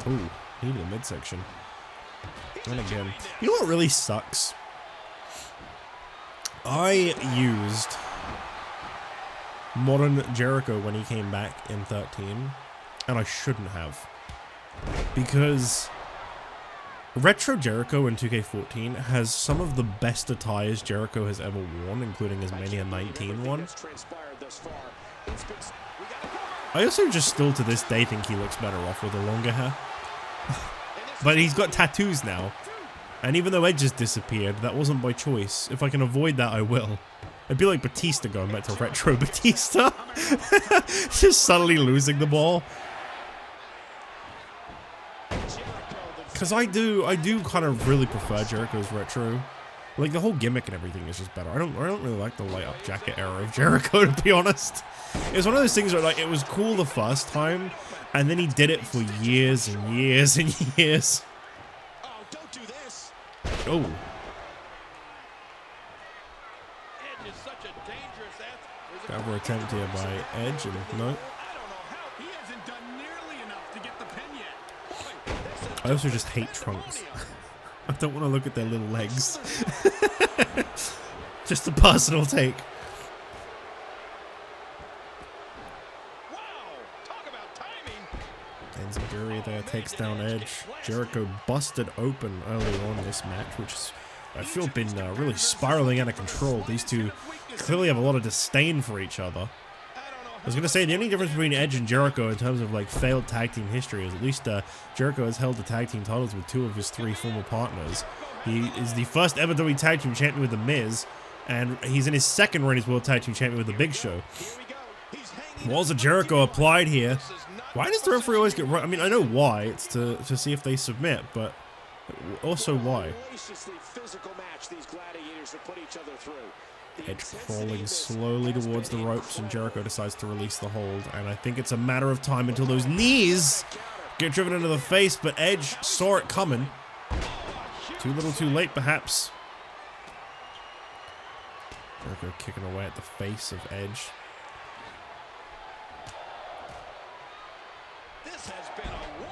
Ooh, needed a midsection. And again, you know what really sucks? I used Modern Jericho when he came back in 13, and I shouldn't have. Because Retro Jericho in 2K14 has some of the best attires Jericho has ever worn, including his Mania 19 one. I also just still to this day think he looks better off with the longer hair. But he's got tattoos now. And even though Edge has disappeared, that wasn't by choice. If I can avoid that, I will. It'd be like Batista going back to Retro Batista. Just suddenly losing the ball. Because I do kind of really prefer Jericho's Retro. Like, the whole gimmick and everything is just better. I don't really like the light up jacket era of Jericho, to be honest. It was one of those things where, like, it was cool the first time, and then he did it for years and years and years. Oh, don't do this. Oh. Edge is such a dangerous athlete. Cover attempt here by Edge, and no. I don't know how he hasn't done nearly enough to get the pin yet. I also just hate trunks. I don't want to look at their little legs. Just a personal take. Wow, talk about timing. Enziguri there takes down Edge. Jericho busted open early on this match, which is, I feel, been really spiraling out of control. These two clearly have a lot of disdain for each other. I was going to say, the only difference between Edge and Jericho in terms of, like, failed tag team history is at least Jericho has held the tag team titles with 2 of his 3 former partners. He is the first ever WWE Tag Team Champion with The Miz, and he's in his second reign as World Tag Team Champion with The Big Show. Walls of Jericho applied here. Why does the referee always get right? I mean, I know why. It's to see if they submit, but also why. Physical match these gladiators have put each other through. Edge crawling slowly towards the ropes, and Jericho decides to release the hold. And I think it's a matter of time until those knees get driven into the face, but Edge saw it coming. Too little too late, perhaps. Jericho kicking away at the face of Edge. This has been a war.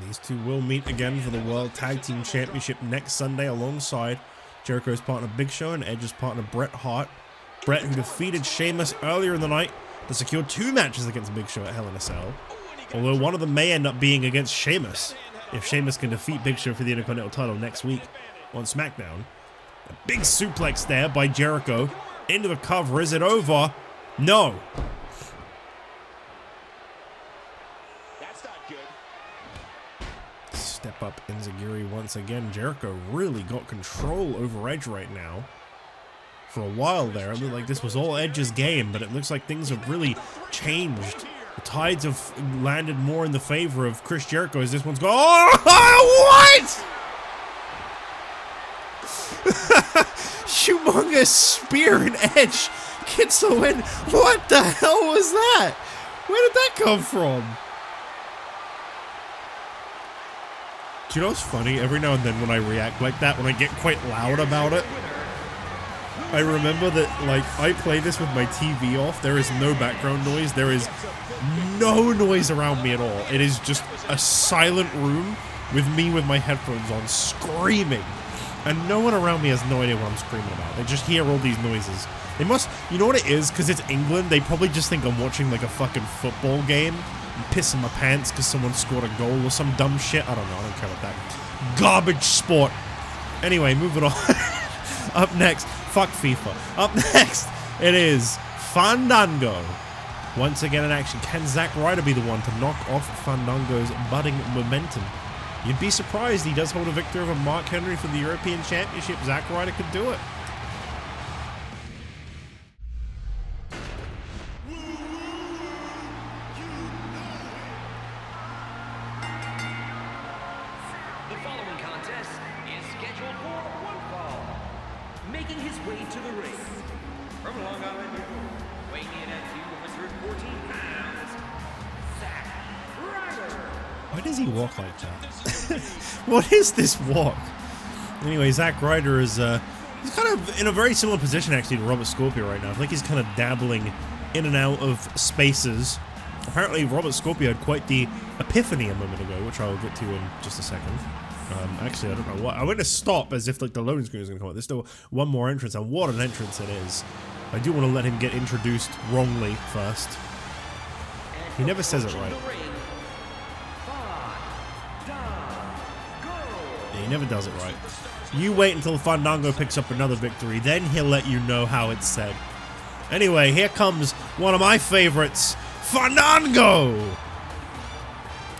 These two will meet again for the World Tag Team Championship next Sunday alongside Jericho's partner Big Show and Edge's partner Bret Hart. Bret, who defeated Sheamus earlier in the night to secure 2 matches against Big Show at Hell in a Cell. Although one of them may end up being against Sheamus. if Sheamus can defeat Big Show for the Intercontinental title next week on SmackDown. A big suplex there by Jericho into the cover. Is it over? No. That's not good. Step up Enziguri once again. Jericho really got control over Edge right now. For a while there, it looked like this was all Edge's game, but it looks like things have really changed. The tides have landed more in the favor of Chris Jericho as this one's going. Oh, what? Humongous spear and Edge gets the win. What the hell was that? Where did that come from? Do you know what's funny? Every now and then when I react like that, when I get quite loud about it, I remember that, like, I play this with my TV off. There is no background noise. There is no noise around me at all. It is just a silent room with me with my headphones on screaming. And no one around me has no idea what I'm screaming about. They just hear all these noises. They must, you know what it is? Because it's England, they probably just think I'm watching, like, a fucking football game. I'm pissing my pants because someone scored a goal or some dumb shit. I don't know. I don't care about that. Garbage sport. Anyway, moving on. Up next, fuck FIFA. Up next, it is Fandango. Once again in action, can Zack Ryder be the one to knock off Fandango's budding momentum? You'd be surprised he does hold a victory over Mark Henry for the European Championship. Zack Ryder could do it. The following contest is scheduled for one fall. Making his way to the ring from Long Island, New York, weighing in at 214 pounds, Zack Ryder. Why does he walk like that? What is this walk? Anyway, Zack Ryder is he's kind of in a very similar position actually to Robert Scorpio right now. I feel like he's kind of dabbling in and out of spaces. Apparently, Robert Scorpio had quite the epiphany a moment ago, which I will get to in just a second. Actually, I don't know what. I'm going to stop as if like the loading screen is going to come up. There's still one more entrance, and what an entrance it is. I do want to let him get introduced wrongly first. He never says it right. Yeah, he never does it right. You wait until Fandango picks up another victory, then he'll let you know how it's said. Anyway, here comes one of my favorites, Fandango!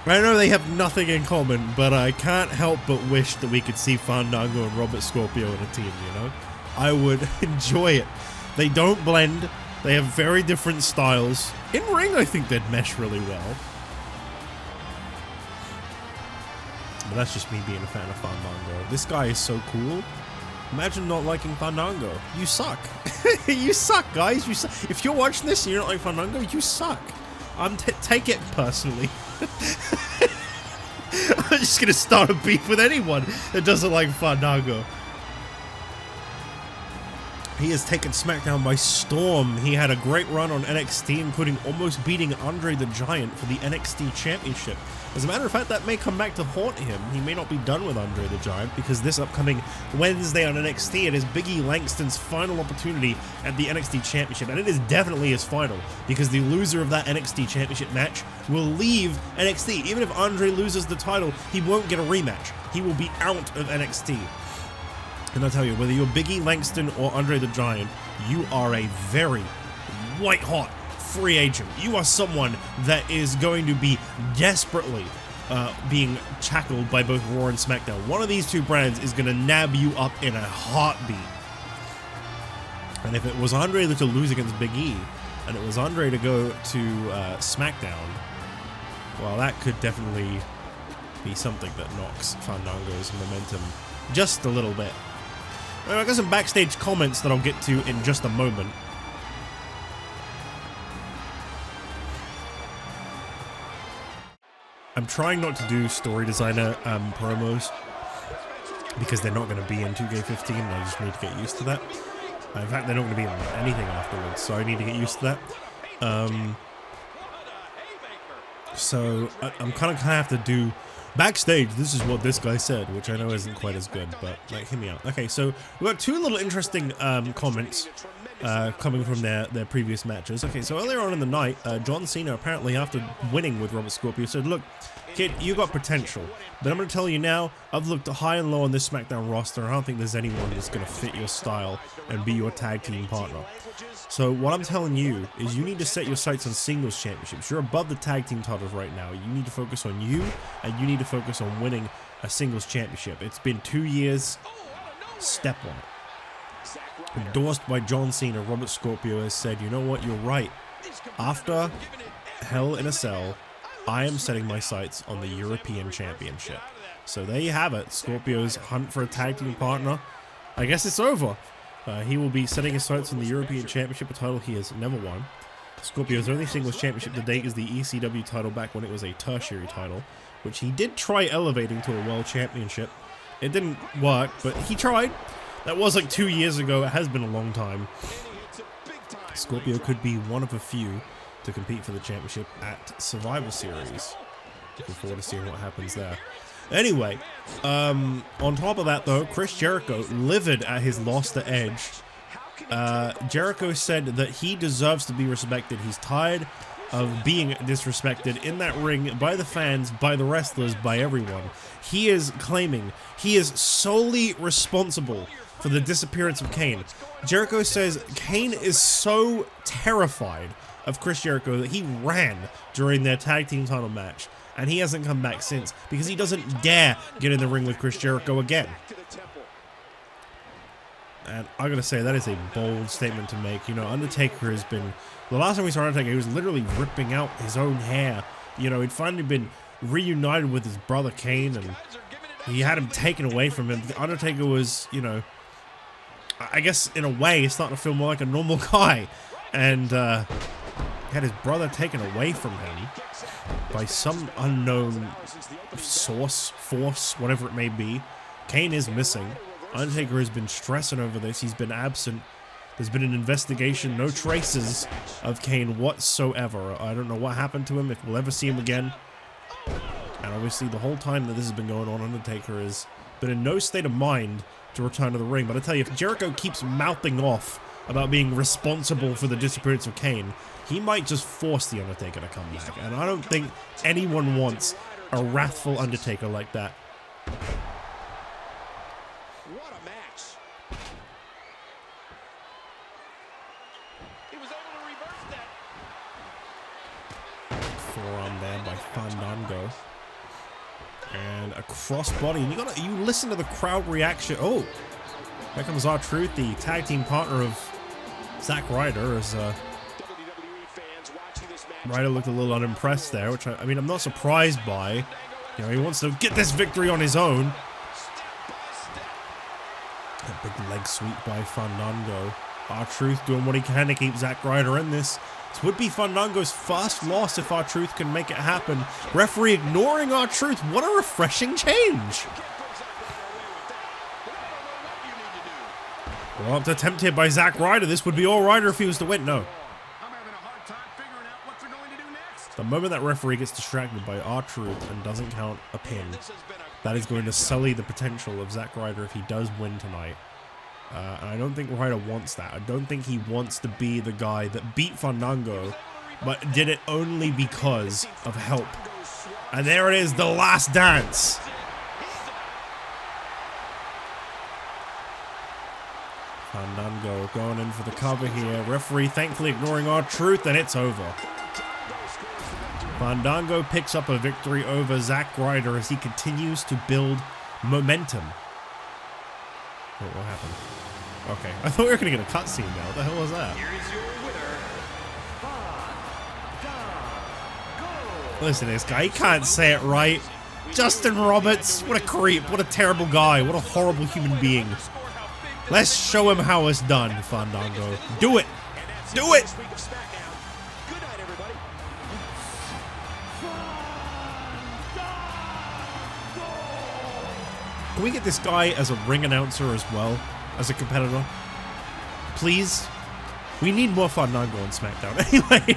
I know they have nothing in common, but I can't help but wish that we could see Fandango and Robert Scorpio in a team, you know? I would enjoy it. They don't blend. They have very different styles. In ring, I think they'd mesh really well. But that's just me being a fan of Fandango. This guy is so cool. Imagine not liking Fandango. You suck. You suck, guys. You suck. If you're watching this and you don't like Fandango, you suck. Take it personally. I'm just gonna start a beef with anyone that doesn't like Fandango. He has taken SmackDown by storm. He had a great run on NXT, including almost beating Andre the Giant for the NXT Championship. As a matter of fact, that may come back to haunt him. He may not be done with Andre the Giant, because this upcoming Wednesday on NXT, it is Big E Langston's final opportunity at the NXT Championship, and it is definitely his final, because the loser of that NXT Championship match will leave NXT. Even if Andre loses the title, he won't get a rematch. He will be out of NXT. And I'll tell you, whether you're Big E Langston or Andre the Giant, you are a very white-hot free agent. You are someone that is going to be desperately being tackled by both Raw and SmackDown. One of these two brands is going to nab you up in a heartbeat. And if it was Andre to lose against Big E, and it was Andre to go to SmackDown, well, that could definitely be something that knocks Fandango's momentum just a little bit. I got some backstage comments that I'll get to in just a moment. I'm trying not to do story designer promos because they're not going to be in 2K14 and I just need to get used to that. In fact, they're not going to be in anything afterwards, so I need to get used to that. So I'm kind of have to do Backstage, this is what this guy said, which I know isn't quite as good, but like, hear me out. Okay, so we got two little interesting comments coming from their previous matches. Okay, so earlier on in the night, John Cena apparently after winning with Robert Scorpio said, "Look, kid, you got potential, but I'm going to tell you now, I've looked high and low on this SmackDown roster, and I don't think there's anyone that's going to fit your style and be your tag team partner. So what I'm telling you is you need to set your sights on singles championships. You're above the tag team titles right now. You need to focus on you, and you need to focus on winning a singles championship. It's been 2 years. Step on it." Endorsed by John Cena, Robert Scorpio has said, "You know what? You're right. After Hell in a Cell, I am setting my sights on the European Championship." So there you have it. Scorpio's hunt for a tag team partner, I guess it's over. He will be setting his sights on the European Championship, a title he has never won. Scorpio's only singles championship to date is the ECW title back when it was a tertiary title, which he did try elevating to a world championship. It didn't work, but he tried. That was like 2 years ago. It has been a long time. Scorpio could be one of a few to compete for the championship at Survivor Series. Looking forward to seeing what happens there. Anyway, on top of that though, Chris Jericho, livid at his loss to Edge. Jericho said that he deserves to be respected. He's tired of being disrespected in that ring by the fans, by the wrestlers, by everyone. He is claiming he is solely responsible for the disappearance of Kane. Jericho says Kane is so terrified of Chris Jericho that he ran during their tag team title match, and he hasn't come back since because he doesn't dare get in the ring with Chris Jericho again. And I gotta say, that is a bold statement to make. You know, Undertaker has been, the last time we saw Undertaker, he was literally ripping out his own hair. You know, he'd finally been reunited with his brother Kane, and he had him taken away from him. Undertaker was, you know, I guess in a way, starting to feel more like a normal guy. And had his brother taken away from him by some unknown source, force, whatever it may be. Kane is missing. Undertaker has been stressing over this. He's been absent. There's been an investigation. No traces of Kane whatsoever. I don't know what happened to him, if we'll ever see him again. And obviously the whole time that this has been going on, Undertaker has been in no state of mind to return to the ring. But I tell you, if Jericho keeps mouthing off about being responsible for the disappearance of Kane, he might just force the Undertaker to come back. And I don't think anyone wants a wrathful Undertaker like that. What a match. He was able to reverse that. Forearm there by Fandango. And a crossbody. And you listen to the crowd reaction. Oh, here comes R-Truth, the tag team partner of Zack Ryder, as Ryder looked a little unimpressed there, which I mean, I'm not surprised by. You know, he wants to get this victory on his own. A big leg sweep by Fandango. R-Truth doing what he can to keep Zack Ryder in this. This would be Fandango's first loss if R-Truth can make it happen. Referee ignoring R-Truth. What a refreshing change. Well, up to attempt here by Zack Ryder. This would be all Ryder if he was to win. No. The moment that referee gets distracted by R-Truth and doesn't count a pin, that is going to sully the potential of Zack Ryder if he does win tonight. And I don't think Ryder wants that. I don't think he wants to be the guy that beat Fandango, but did it only because of help. And there it is, the last dance. Fandango going in for the cover here. Referee thankfully ignoring R-Truth, and it's over. Fandango picks up a victory over Zack Ryder as he continues to build momentum. Oh, what happened? Okay, I thought we were going to get a cutscene now. What the hell was that? Here's your winner, Fandango. Listen to this guy. He can't say it right. Justin Roberts. What a creep. What a terrible guy. What a horrible human being. Let's show him how it's done, Fandango. Do it. Do it. Can we get this guy as a ring announcer as well, as a competitor? Please? We need more Fandango on SmackDown. Anyway,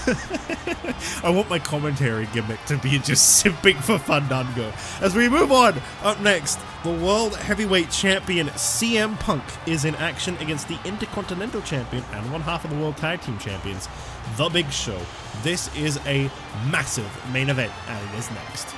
I want my commentary gimmick to be just simping for Fandango. As we move on, up next, the World Heavyweight Champion CM Punk is in action against the Intercontinental Champion and one half of the World Tag Team Champions, The Big Show. This is a massive main event, and it is next.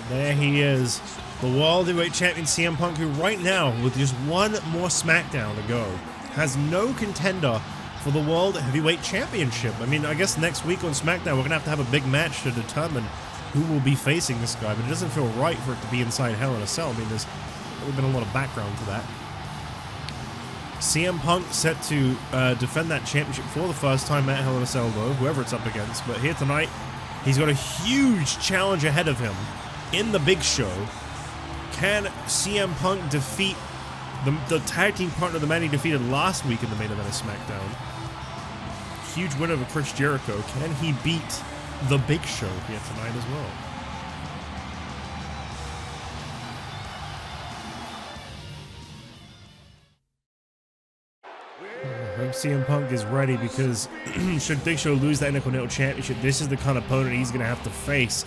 There he is, the World Heavyweight Champion CM Punk, who right now, with just one more SmackDown to go, has no contender for the World Heavyweight Championship. I mean, I guess next week on SmackDown we're going to have a big match to determine who will be facing this guy, but it doesn't feel right for it to be inside Hell in a Cell. I mean, there's been a lot of background to that. CM Punk set to defend that championship for the first time at Hell in a Cell, though, whoever it's up against. But here tonight, he's got a huge challenge ahead of him in the Big Show. Can CM Punk defeat the tag team partner, the man he defeated last week in the main event of SmackDown? Huge win over Chris Jericho. Can he beat the Big Show here tonight as well? I hope CM Punk is ready, because should Big Show lose the Intercontinental Championship, this is the kind of opponent he's going to have to face.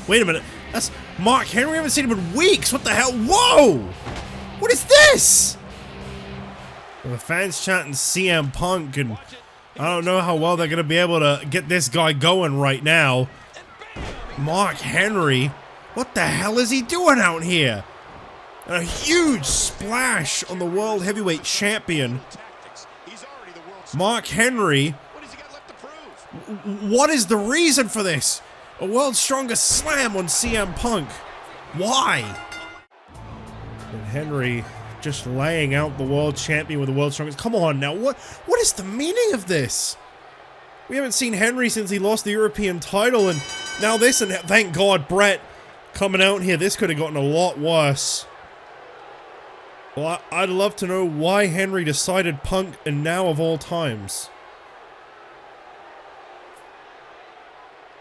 Wait a minute, that's Mark Henry. I haven't seen him in weeks. What the hell? Whoa! What is this? Well, the fans chanting CM Punk, and I don't know how well they're going to be able to get this guy going right now. Mark Henry? What the hell is he doing out here? And a huge splash on the World Heavyweight Champion. Mark Henry. What is the reason for this? A world's strongest slam on CM Punk. Why? And Henry just laying out the world champion with the world's strongest. Come on now, what is the meaning of this? We haven't seen Henry since he lost the European title, and now this, and thank God Bret coming out here. This could have gotten a lot worse. Well, I'd love to know why Henry decided Punk, and now of all times.